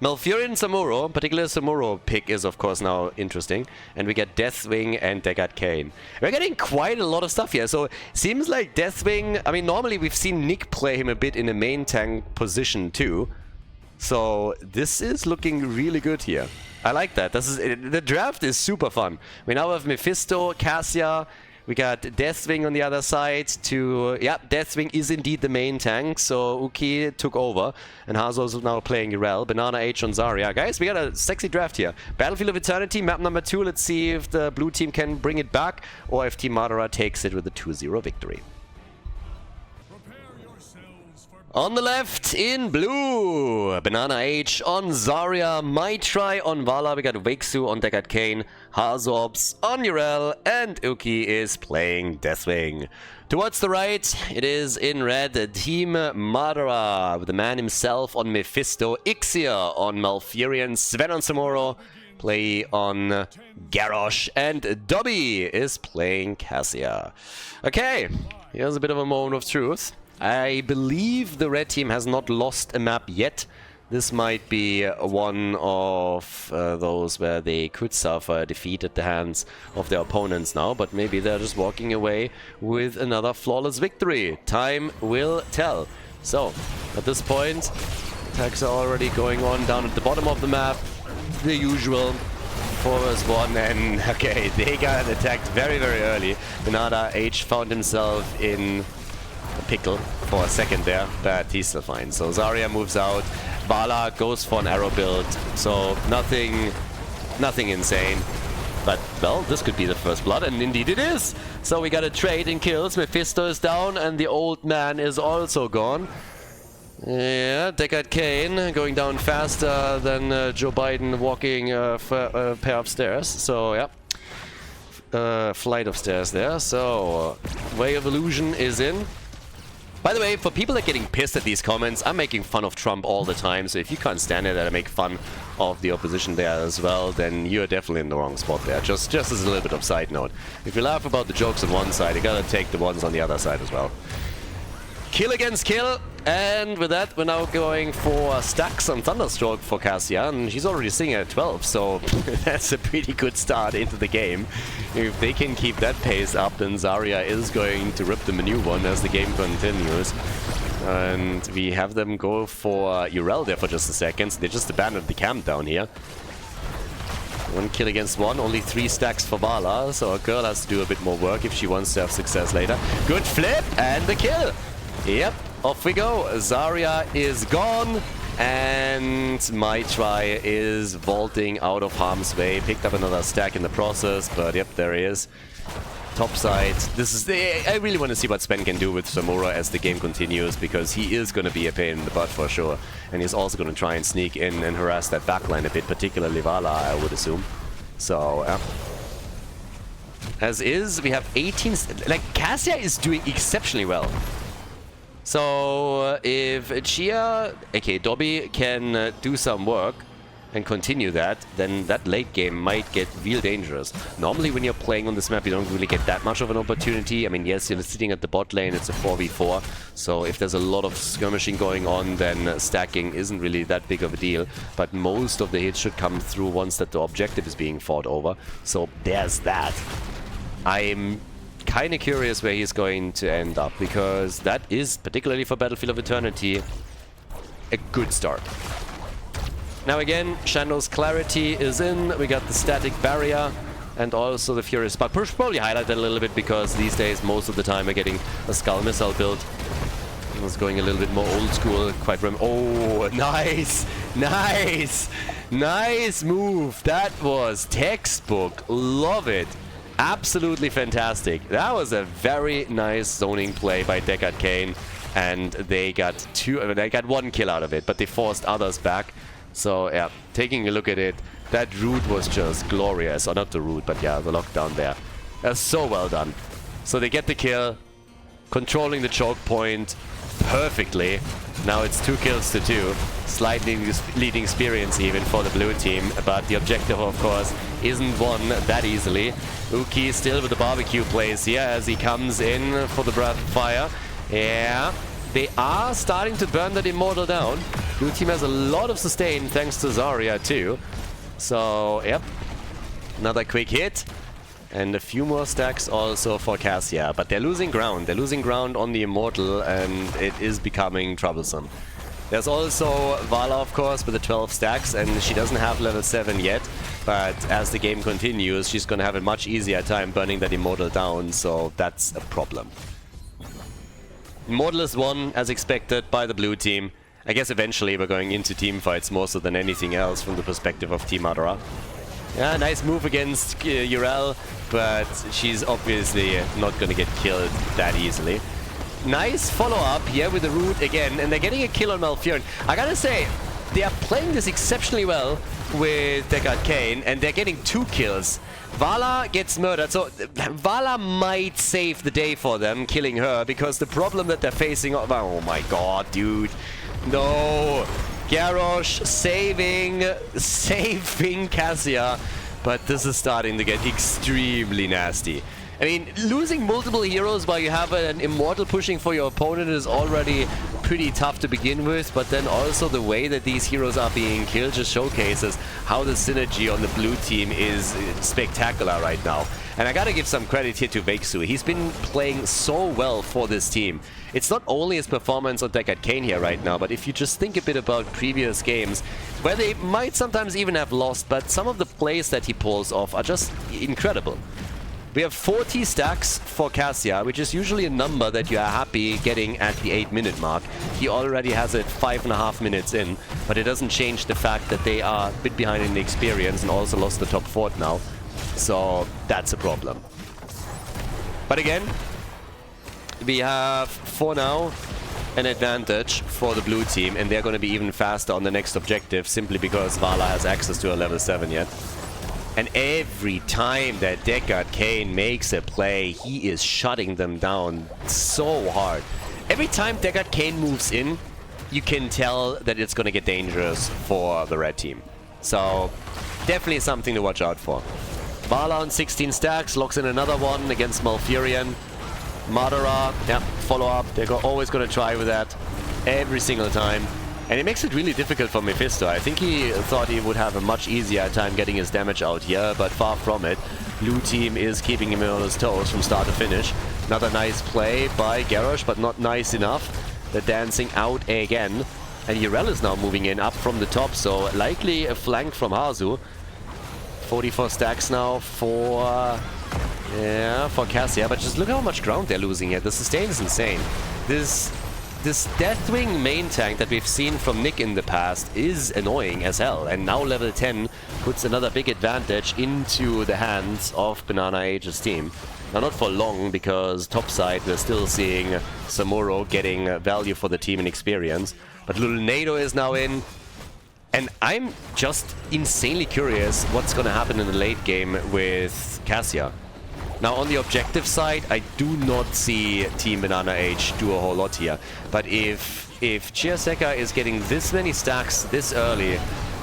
Malfurion Samuro, particular Samuro pick is of course now interesting, and we get Deathwing and Deckard Cain. We're getting quite a lot of stuff here, so seems like Deathwing, I mean normally we've seen Nick play him a bit in a main tank position too, so this is looking really good here. I like that. The draft is super fun. We now have Mephisto, Cassia. We got Deathwing on the other side to... Yeah, Deathwing is indeed the main tank, so Uki took over. And Hazo's now playing Yrel. BananaH on Zarya. Guys, we got a sexy draft here. Battlefield of Eternity, map number 2. Let's see if the blue team can bring it back, or if Team Madara takes it with a 2-0 victory. On the left, in blue, BananaH on Zarya, Maitrai on Vala, we got Vexu on Deckard Cain, Hazobs on Yrel, and Uki is playing Deathwing. Towards the right, it is in red, Team Madara, with the man himself on Mephisto, Ixia on Malfurion, Sven on Samuro, play on Garrosh, and Dobby is playing Cassia. Okay, here's a bit of a moment of truth. I believe the red team has not lost a map yet. This might be one of those where they could suffer defeat at the hands of their opponents now, but maybe they're just walking away with another flawless victory. Time will tell. So, at this point, attacks are already going on down at the bottom of the map. The usual 4-1, and okay, they got attacked very, very early. BananaH found himself in a pickle for a second there, but he's still fine. So Zarya moves out, Vala goes for an arrow build, so nothing insane. But, well, this could be the first blood, and indeed it is! So we got a trade in kills, Mephisto is down, and the old man is also gone. Yeah, Deckard Cain going down faster than Joe Biden walking a pair of stairs. So, yeah. Flight of stairs there. So, Way of Illusion is in. By the way, for people that are getting pissed at these comments, I'm making fun of Trump all the time. So if you can't stand it that I make fun of the opposition there as well, then you're definitely in the wrong spot there. Just as a little bit of side note. If you laugh about the jokes on one side, you gotta take the ones on the other side as well. Kill against kill. And with that, we're now going for stacks on Thunderstroke for Cassia, and she's already sitting at 12, so that's a pretty good start into the game. If they can keep that pace up, then Zarya is going to rip them a new one as the game continues. And we have them go for Urel there for just a second, so they just abandoned the camp down here. One kill against one, only 3 stacks for Vala, so a girl has to do a bit more work if she wants to have success later. Good flip, and the kill! Yep. Off we go. Zarya is gone, and Mai Try is vaulting out of harm's way. Picked up another stack in the process, but yep, there he is. Top side. This is I really want to see what Sven can do with Samura as the game continues, because he is going to be a pain in the butt for sure. And he's also going to try and sneak in and harass that backline a bit, particularly Vala, I would assume. So, yeah. As is, we have 18... Like, Cassia is doing exceptionally well. So, if Chia, aka Dobby, can do some work and continue that, then that late game might get real dangerous. Normally, when you're playing on this map, you don't really get that much of an opportunity. I mean, yes, you're sitting at the bot lane, it's a 4v4, so if there's a lot of skirmishing going on, then stacking isn't really that big of a deal. But most of the hits should come through once that the objective is being fought over. So, there's that. I'm kind of curious where he's going to end up, because that is, particularly for Battlefield of Eternity, a good start. Now again, Shando's Clarity is in, we got the Static Barrier, and also the Furious Spark. Probably highlight that a little bit, because these days, most of the time, we're getting a Skull Missile build. I was going a little bit more old school, quite oh, nice! Nice! Nice move! That was textbook, love it! Absolutely fantastic. That was a very nice zoning play by Deckard Cain, and they got 1 kill out of it, but they forced others back. So yeah, taking a look at it, that route was just glorious. Or not the route, but yeah, the lockdown there. That's so well done. So they get the kill, controlling the choke point perfectly. Now it's 2 kills to 2. Slightly leading experience even for the blue team, but the objective, of course, isn't won that easily. Uki still with the barbecue plays here as he comes in for the breath of fire. Yeah, they are starting to burn that Immortal down. Blue team has a lot of sustain thanks to Zarya too. So, yep, another quick hit. And a few more stacks also for Cassia, but they're losing ground. They're losing ground on the Immortal, and it is becoming troublesome. There's also Vala, of course, with the 12 stacks, and she doesn't have level 7 yet. But as the game continues, she's going to have a much easier time burning that Immortal down, so that's a problem. Immortal is won, as expected, by the blue team. I guess eventually we're going into team fights more so than anything else from the perspective of Team Madara. Yeah, nice move against Urel, but she's obviously not going to get killed that easily. Nice follow-up here with the root again, and they're getting a kill on Malfurion. I gotta say, they are playing this exceptionally well with Deckard Cain, and they're getting 2 kills. Vala gets murdered, so Vala might save the day for them, killing her, because the problem that they're facing... Oh my god, dude. No! Garrosh saving Cassia, but this is starting to get extremely nasty. I mean, losing multiple heroes while you have an Immortal pushing for your opponent is already pretty tough to begin with, but then also the way that these heroes are being killed just showcases how the synergy on the blue team is spectacular right now. And I gotta give some credit here to Vexu. He's been playing so well for this team. It's not only his performance on Deckard Cain here right now, but if you just think a bit about previous games, where they might sometimes even have lost, but some of the plays that he pulls off are just incredible. We have 40 stacks for Cassia, which is usually a number that you are happy getting at the 8-minute mark. He already has it 5.5 minutes in, but it doesn't change the fact that they are a bit behind in the experience and also lost the top fort now. So that's a problem. But again, we have, for now, an advantage for the blue team, and they're going to be even faster on the next objective simply because Vala has access to a level 7 yet. And every time that Deckard Cain makes a play, he is shutting them down so hard. Every time Deckard Cain moves in, you can tell that it's going to get dangerous for the red team. So, definitely something to watch out for. Vala on 16 stacks, locks in another one against Malfurion. Madara, yeah, follow up. They're always going to try with that every single time. And it makes it really difficult for Mephisto. I think he thought he would have a much easier time getting his damage out here, but far from it. Blue team is keeping him on his toes from start to finish. Another nice play by Garrosh, but not nice enough. They're dancing out again. And Yrel is now moving in up from the top, so likely a flank from Hazu. 44 stacks now for Cassia, but just look how much ground they're losing here. The sustain is insane. This Deathwing main tank that we've seen from Nick in the past is annoying as hell, and now level 10 puts another big advantage into the hands of BananaH's team. Now not for long, because topside we're still seeing Samuro getting value for the team and experience, but little Nado is now in. And I'm just insanely curious what's going to happen in the late game with Cassia. Now, on the objective side, I do not see Team BananaH do a whole lot here. But if Chiaseka is getting this many stacks this early,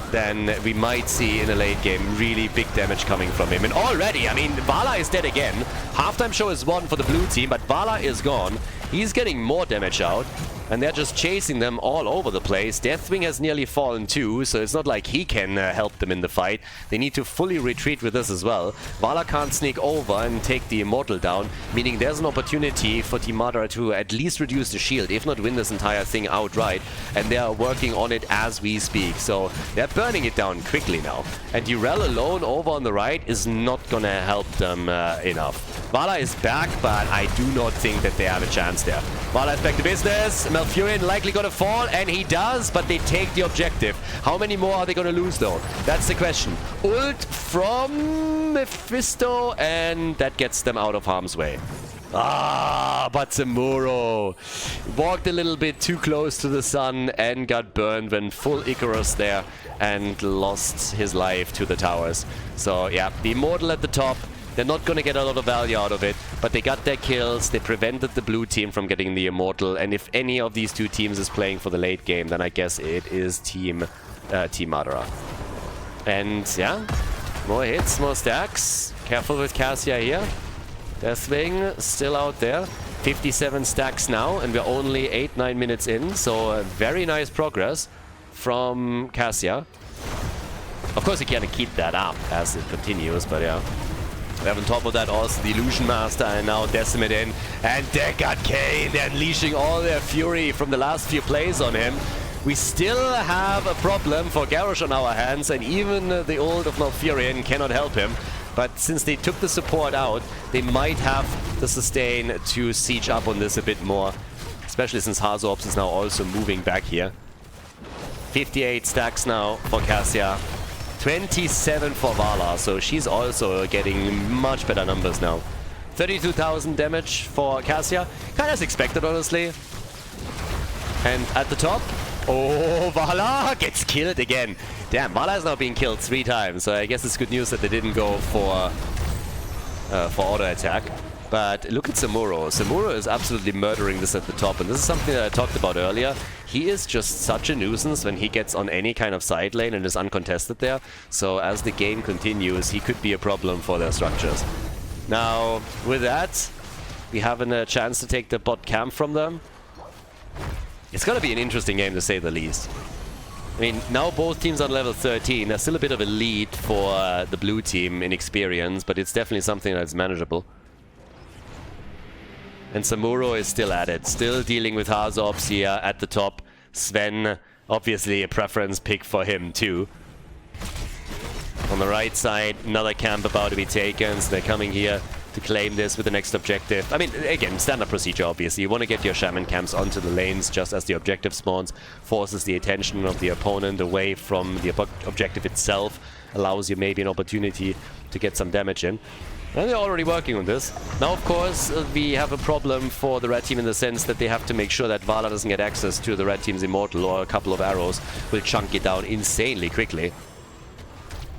then we might see in the late game really big damage coming from him. And already, I mean, Vala is dead again. Halftime show is won for the blue team, but Vala is gone. He's getting more damage out. And they're just chasing them all over the place. Deathwing has nearly fallen too, so it's not like he can help them in the fight. They need to fully retreat with this as well. Vala can't sneak over and take the Immortal down, meaning there's an opportunity for Team Madara to at least reduce the shield, if not win this entire thing outright. And they are working on it as we speak, so they're burning it down quickly now. And Yrel alone over on the right is not gonna help them enough. Vala is back, but I do not think that they have a chance there. Vala is back to business. Malfurion likely gonna fall, and he does, but they take the objective. How many more are they gonna lose though? That's the question. Ult from Mephisto, and that gets them out of harm's way. But Samuro walked a little bit too close to the sun and got burned when full Icarus there and lost his life to the towers. So yeah, the Immortal at the top. They're not going to get a lot of value out of it, but they got their kills, they prevented the blue team from getting the Immortal, and if any of these two teams is playing for the late game, then I guess it is Team Madara. And yeah, more hits, more stacks. Careful with Cassia here. Deathwing still out there. 57 stacks now, and we're only 8-9 minutes in, so very nice progress from Cassia. Of course, you can't keep that up as it continues, but yeah. We have on top of that also the Illusion Master and now Decimate in. And Deckard Cain, they're unleashing all their fury from the last few plays on him. We still have a problem for Garrosh on our hands, and even the ult of Malfurion cannot help him. But since they took the support out, they might have the sustain to siege up on this a bit more. Especially since Hazops is now also moving back here. 58 stacks now for Cassia. 27 for Vala, so she's also getting much better numbers now. 32,000 damage for Cassia. Kind of as expected, honestly. And at the top, oh, Vala gets killed again. Damn, Vala is now being killed 3 times, so I guess it's good news that they didn't go for auto attack. But look at Samuro. Samuro is absolutely murdering this at the top, and this is something that I talked about earlier. He is just such a nuisance when he gets on any kind of side lane and is uncontested there. So as the game continues, he could be a problem for their structures. Now, with that, we have a chance to take the bot camp from them. It's gonna be an interesting game, to say the least. I mean, now both teams on level 13. There's still a bit of a lead for the blue team in experience, but it's definitely something that's manageable. And Samuro is still at it, still dealing with Hazops here at the top. Sven, obviously a preference pick for him too. On the right side, another camp about to be taken, so they're coming here to claim this with the next objective. I mean, again, standard procedure, obviously. You want to get your shaman camps onto the lanes just as the objective spawns, forces the attention of the opponent away from the objective itself, allows you maybe an opportunity to get some damage in. And they're already working on this. Now, of course, we have a problem for the red team in the sense that they have to make sure that Vala doesn't get access to the red team's Immortal, or a couple of arrows will chunk it down insanely quickly.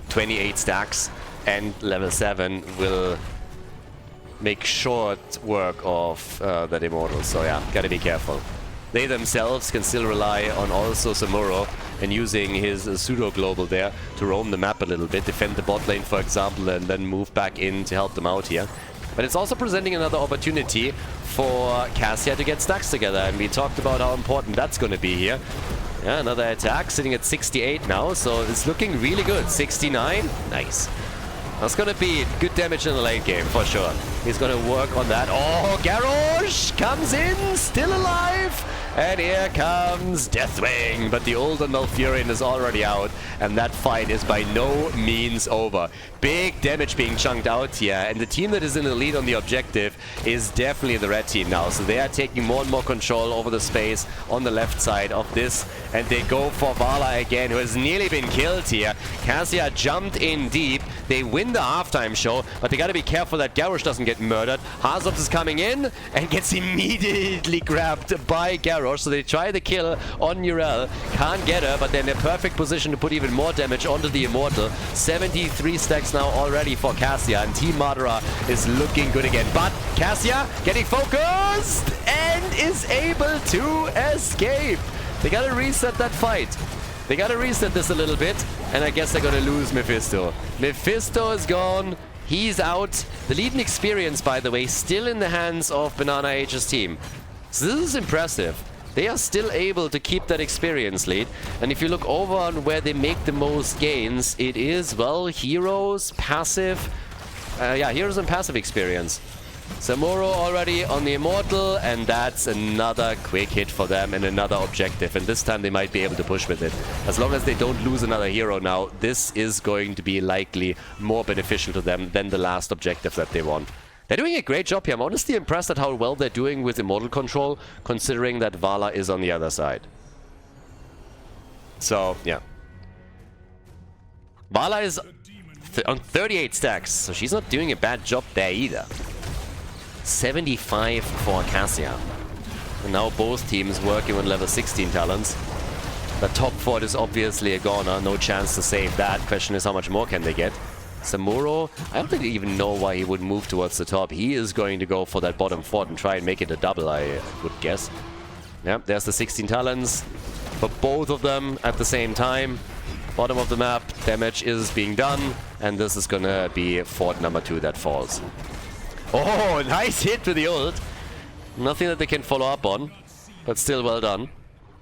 28 stacks and level 7 will make short work of that Immortal. So yeah, gotta be careful. They themselves can still rely on also Samuro and using his pseudo-global there to roam the map a little bit, defend the bot lane, for example, and then move back in to help them out here. But it's also presenting another opportunity for Cassia to get stacks together, and we talked about how important that's going to be here. Yeah, another attack, sitting at 68 now, so it's looking really good. 69, nice. That's going to be good damage in the late game, for sure. He's going to work on that. Oh, Garrosh comes in, still alive. And here comes Deathwing. But the older Malfurion is already out. And that fight is by no means over. Big damage being chunked out here. And the team that is in the lead on the objective is definitely the red team now. So they are taking more and more control over the space on the left side of this. And they go for Vala again, who has nearly been killed here. Cassia jumped in deep. They win the halftime show, but they gotta be careful that Garrosh doesn't get murdered. Hazops is coming in and gets immediately grabbed by Garrosh, so they try the kill on Nurel. Can't get her, but they're in a perfect position to put even more damage onto the Immortal. 73 stacks now already for Cassia, and Team Madara is looking good again. But Cassia getting focused and is able to escape. They gotta reset that fight. They gotta reset this a little bit, and I guess they're gonna lose Mephisto. Mephisto is gone. He's out. The lead in experience, by the way, still in the hands of BananaH's team. So this is impressive. They are still able to keep that experience lead. And if you look over on where they make the most gains, it is, well, heroes, passive. Yeah, heroes and passive experience. Samuro already on the Immortal, and that's another quick hit for them and another objective. And this time they might be able to push with it. As long as they don't lose another hero now, this is going to be likely more beneficial to them than the last objective that they won. They're doing a great job here. I'm honestly impressed at how well they're doing with Immortal control, considering that Vala is on the other side. So, yeah. Vala is on 38 stacks, so she's not doing a bad job there either. 75 for Cassia. And now both teams working on level 16 talents. The top fort is obviously a goner, no chance to save that. Question is how much more can they get? Samuro, I don't really even know why he would move towards the top. He is going to go for that bottom fort and try and make it a double, I would guess. Yep, there's the 16 talents for both of them at the same time. Bottom of the map, damage is being done, and this is gonna be fort number 2 that falls. Oh, nice hit with the ult. Nothing that they can follow up on, but still well done.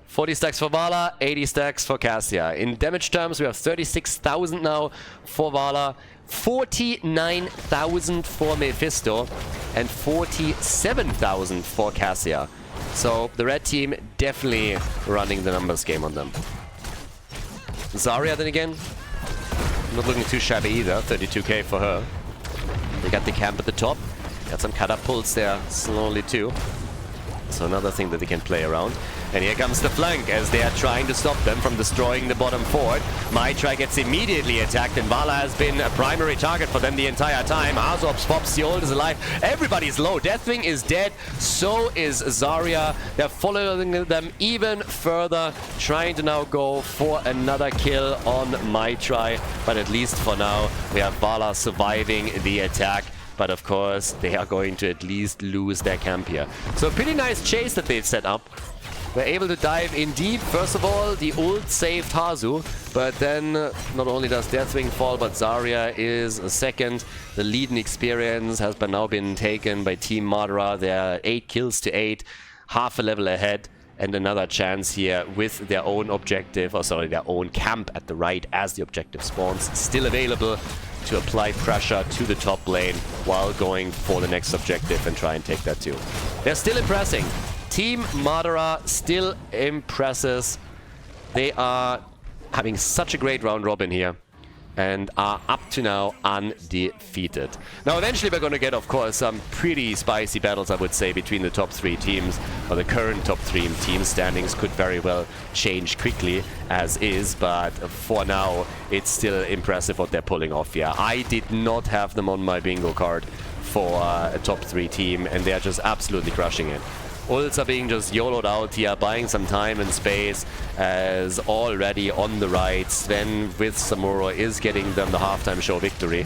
40 stacks for Vala, 80 stacks for Cassia. In damage terms, we have 36,000 now for Vala, 49,000 for Mephisto, and 47,000 for Cassia. So the red team definitely running the numbers game on them. Zarya then again, not looking too shabby either, 32k for her. They got the camp at the top, got some catapults there, slowly too. So another thing that they can play around. And here comes the flank as they are trying to stop them from destroying the bottom fort. Maitri gets immediately attacked, and Vala has been a primary target for them the entire time. Azops pops, the ult is alive. Everybody's low. Deathwing is dead. So is Zarya. They're following them even further, trying to now go for another kill on Maitri. But at least for now, we have Vala surviving the attack. But of course, they are going to at least lose their camp here. So a pretty nice chase that they've set up. We're able to dive in deep. First of all, the ult saved Hazu. But then, not only does Deathwing fall, but Zarya is a second. The lead in experience has now been taken by Team Madara. They're 8 kills to 8. Half a level ahead. And another chance here with their own objective, or sorry, their own camp at the right as the objective spawns. Still available to apply pressure to the top lane while going for the next objective and try and take that too. They're still impressing. Team Madara still impresses. They are having such a great round robin here. and are up to now undefeated. Now eventually we're going to get, of course, some pretty spicy battles, I would say, between the top 3 teams, or the current top 3 team standings could very well change quickly as is, but for now it's still impressive what they're pulling off here. I did not have them on my bingo card for a top 3 team, and they're just absolutely crushing it. Ults are being just YOLO'd out here, buying some time and space, as already on the right, Sven with Samuro is getting them the halftime show victory.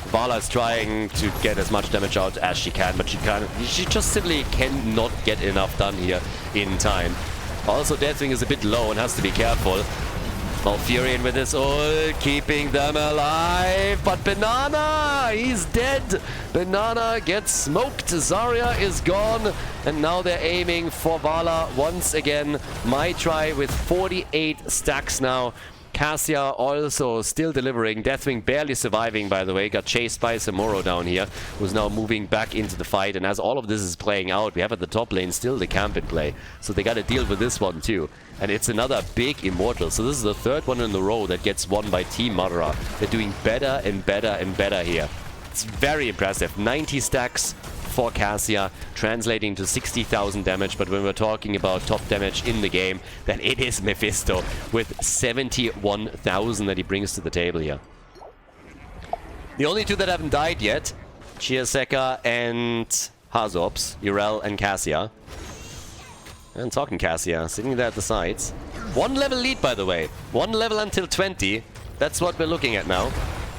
Vala is trying to get as much damage out as she can, but she just simply cannot get enough done here in time. Also, Deathwing is a bit low and has to be careful. Malfurion with his ult, keeping them alive, but Banana, he's dead. Banana gets smoked, Zarya is gone, and now they're aiming for Vala once again. My try with 48 stacks now. Cassia also still delivering. Deathwing barely surviving, by the way. Got chased by Samuro down here, who's now moving back into the fight. And as all of this is playing out, we have at the top lane still the camp in play. So they got to deal with this one too. And it's another big Immortal. So this is the 3rd one in a row that gets won by Team Madara. They're doing better and better and better here. It's very impressive. 90 stacks for Cassia, translating to 60,000 damage, but when we're talking about top damage in the game, then it is Mephisto with 71,000 that he brings to the table here. The only 2 that haven't died yet, Chiaseka and Hazops, Urel and Cassia. And talking Cassia, sitting there at the sides. 1 level lead, by the way. 1 level until 20. That's what we're looking at now.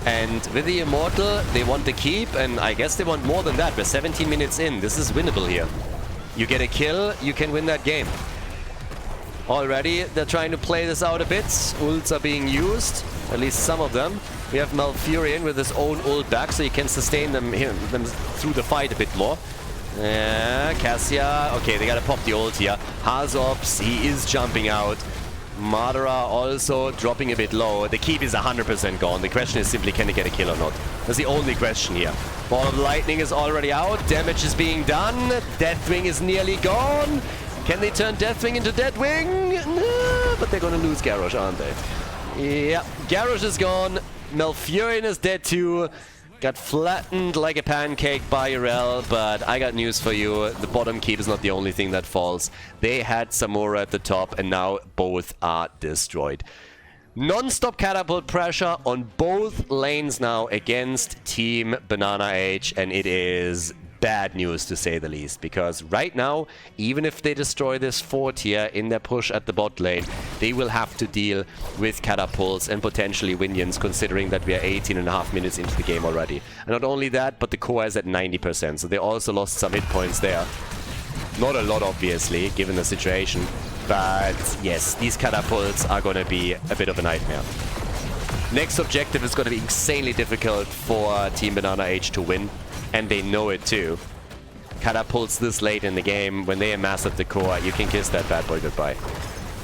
And with the Immortal, they want the keep, and I guess they want more than that. We're 17 minutes in. This is winnable here. You get a kill, you can win that game. Already, they're trying to play this out a bit. Ults are being used, at least some of them. We have Malfurion with his own ult back, so he can sustain them through the fight a bit more. Cassia, okay, they gotta pop the ult here. Hazops, he is jumping out. Madara also dropping a bit low. The keep is 100% gone. The question is simply, can they get a kill or not? That's the only question here. Ball of Lightning is already out. Damage is being done. Deathwing is nearly gone. Can they turn Deathwing into Deathwing? No, but they're going to lose Garrosh, aren't they? Yeah, Garrosh is gone. Malfurion is dead too. Got flattened like a pancake by Urel, but I got news for you. The bottom keep is not the only thing that falls. They had Samura at the top, and now both are destroyed. Non-stop catapult pressure on both lanes now against Team BananaH, and it is bad news to say the least, because right now, even if they destroy this fort here in their push at the bot lane, they will have to deal with catapults and potentially minions, considering that we are 18.5 minutes into the game already. And not only that, but the core is at 90%, so they also lost some hit points there. Not a lot, obviously, given the situation, but yes, these catapults are going to be a bit of a nightmare. Next objective is going to be insanely difficult for Team BananaH to win, and they know it too. Catapults this late in the game, when they amass at the core, you can kiss that bad boy goodbye.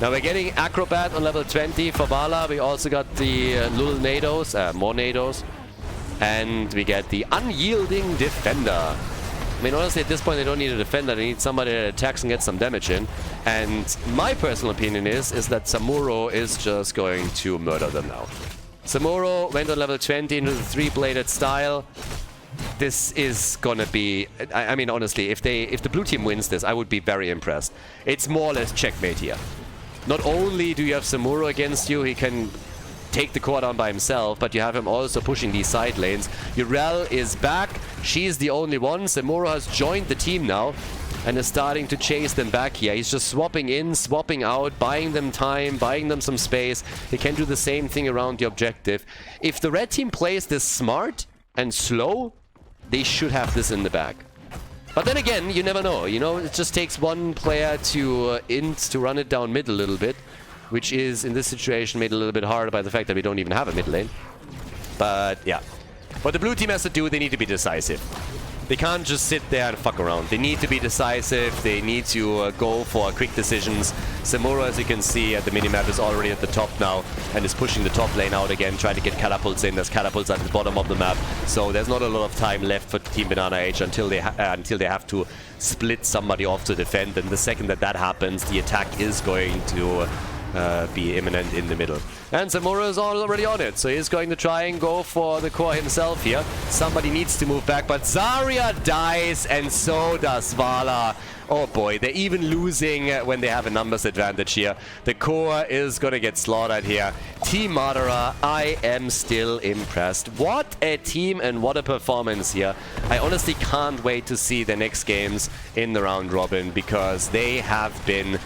Now we're getting Acrobat on level 20 for Vala. We also got the little Nados, more Nados. And we get the Unyielding Defender. I mean, honestly, at this point, they don't need a defender. They need somebody that attacks and gets some damage in. And my personal opinion is that Samuro is just going to murder them now. Samuro went on level 20 into the 3-bladed style. This is gonna be... I mean, honestly, if the blue team wins this, I would be very impressed. It's more or less checkmate here. Not only do you have Samuro against you, he can take the core down by himself, but you have him also pushing these side lanes. Urel is back. She's the only one. Samuro has joined the team now and is starting to chase them back here. He's just swapping in, swapping out, buying them time, buying them some space. He can do the same thing around the objective. If the red team plays this smart and slow, they should have this in the bag. But then again, you never know. You know, it just takes one player to run it down mid a little bit, which is, in this situation, made a little bit harder by the fact that we don't even have a mid lane. But, yeah. What the blue team has to do, they need to be decisive. They can't just sit there and fuck around. They need to be decisive. They need to go for quick decisions. Samuro, as you can see at the minimap, is already at the top now and is pushing the top lane out again, trying to get catapults in. There's catapults at the bottom of the map, so there's not a lot of time left for Team BananaH until they have to split somebody off to defend. And the second that happens, the attack is going to be imminent in the middle. And Zamora is already on it, so he's going to try and go for the core himself here. Somebody needs to move back, but Zarya dies, and so does Vala. Oh boy, they're even losing when they have a numbers advantage here. The core is gonna get slaughtered here. Team Madara, I am still impressed. What a team and what a performance here. I honestly can't wait to see the next games in the round robin, because they have been...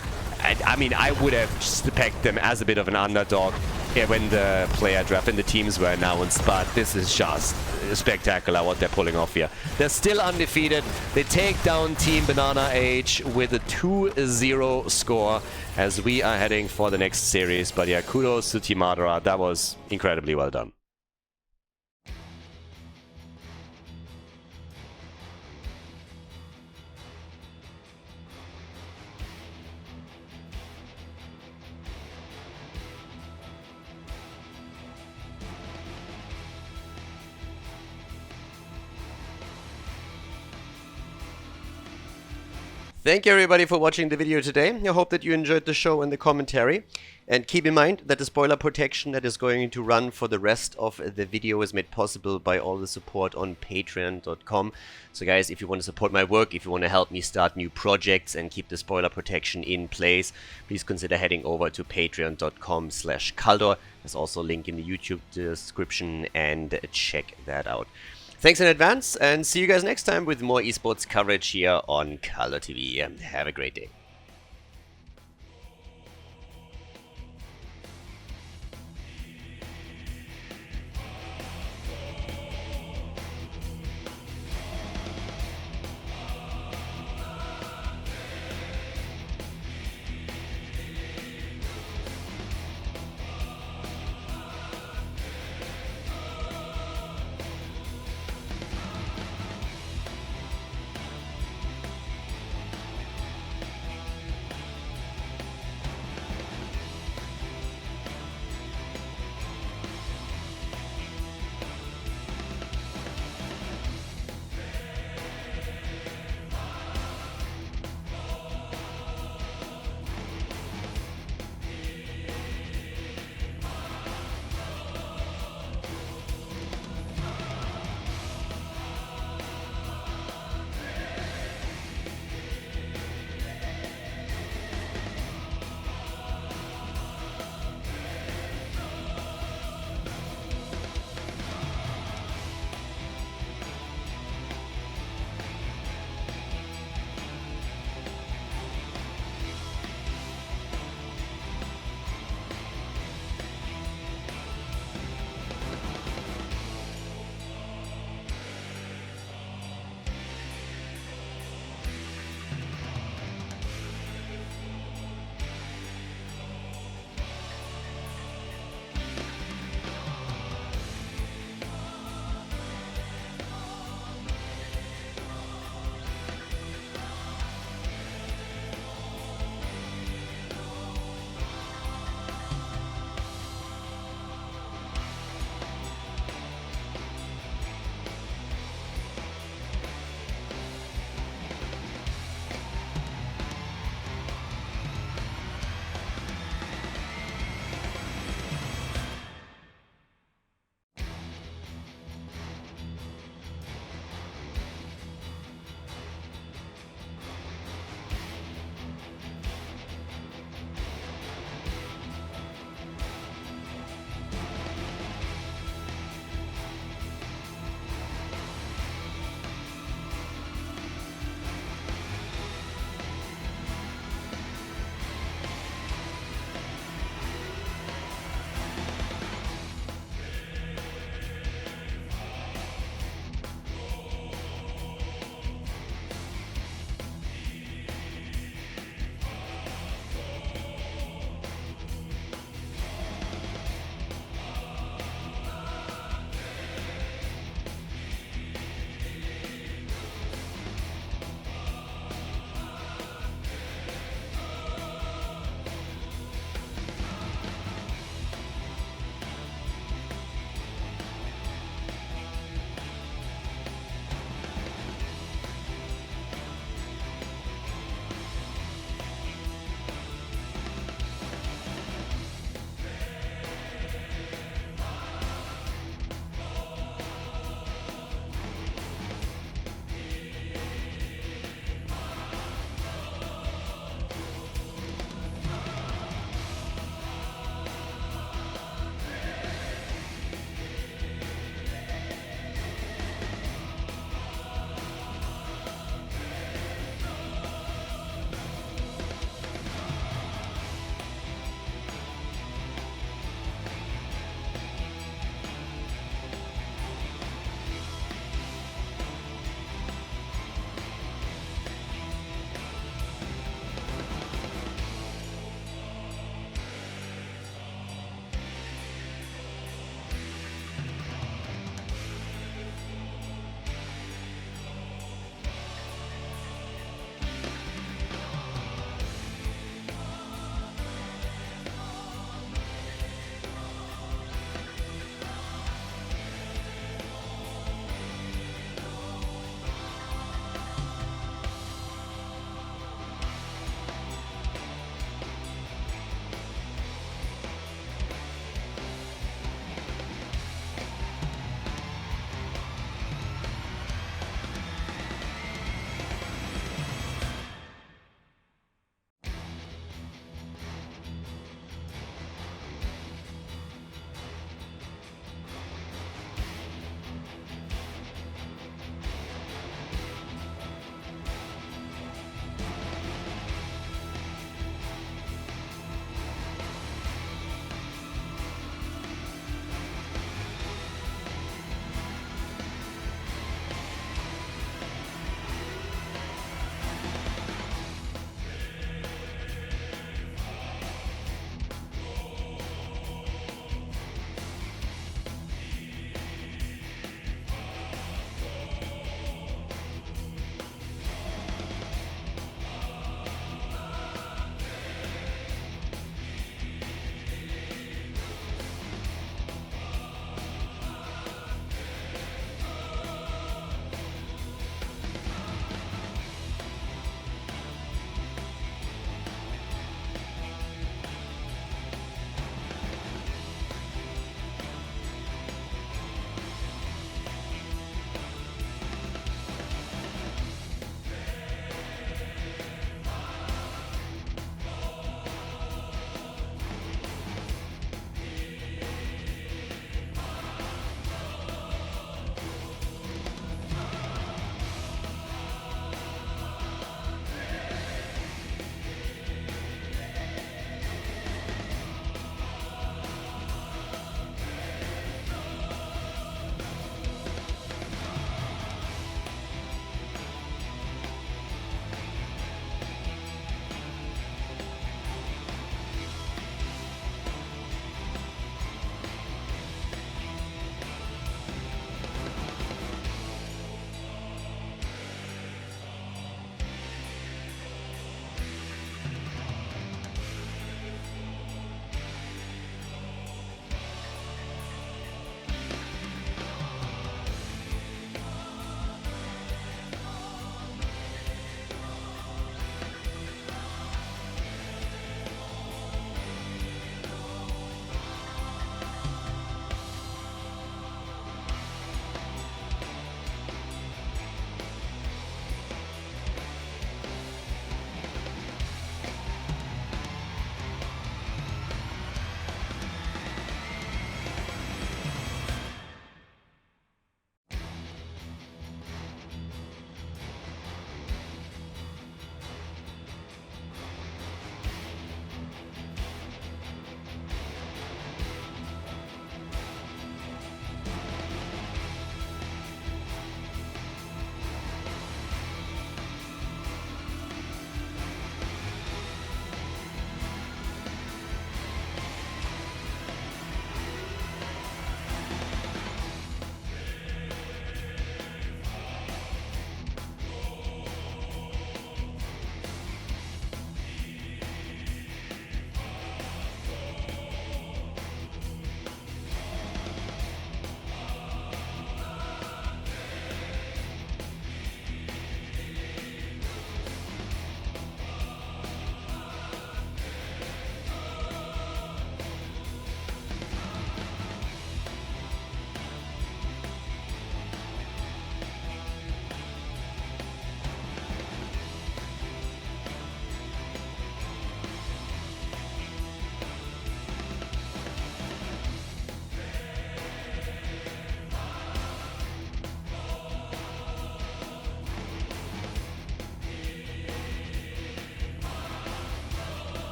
I mean, I would have pegged them as a bit of an underdog when the player draft and the teams were announced, but this is just spectacular what they're pulling off here. They're still undefeated. They take down Team BananaH with a 2-0 score as we are heading for the next series. But yeah, kudos to Team Madara. That was incredibly well done. Thank you everybody for watching the video today. I hope that you enjoyed the show and the commentary. And keep in mind that the spoiler protection that is going to run for the rest of the video is made possible by all the support on patreon.com. So guys, if you want to support my work, if you want to help me start new projects and keep the spoiler protection in place, please consider heading over to patreon.com/Khaldor. There's also a link in the YouTube description, and check that out. Thanks in advance, and see you guys next time with more esports coverage here on Khaldor TV. Have a great day.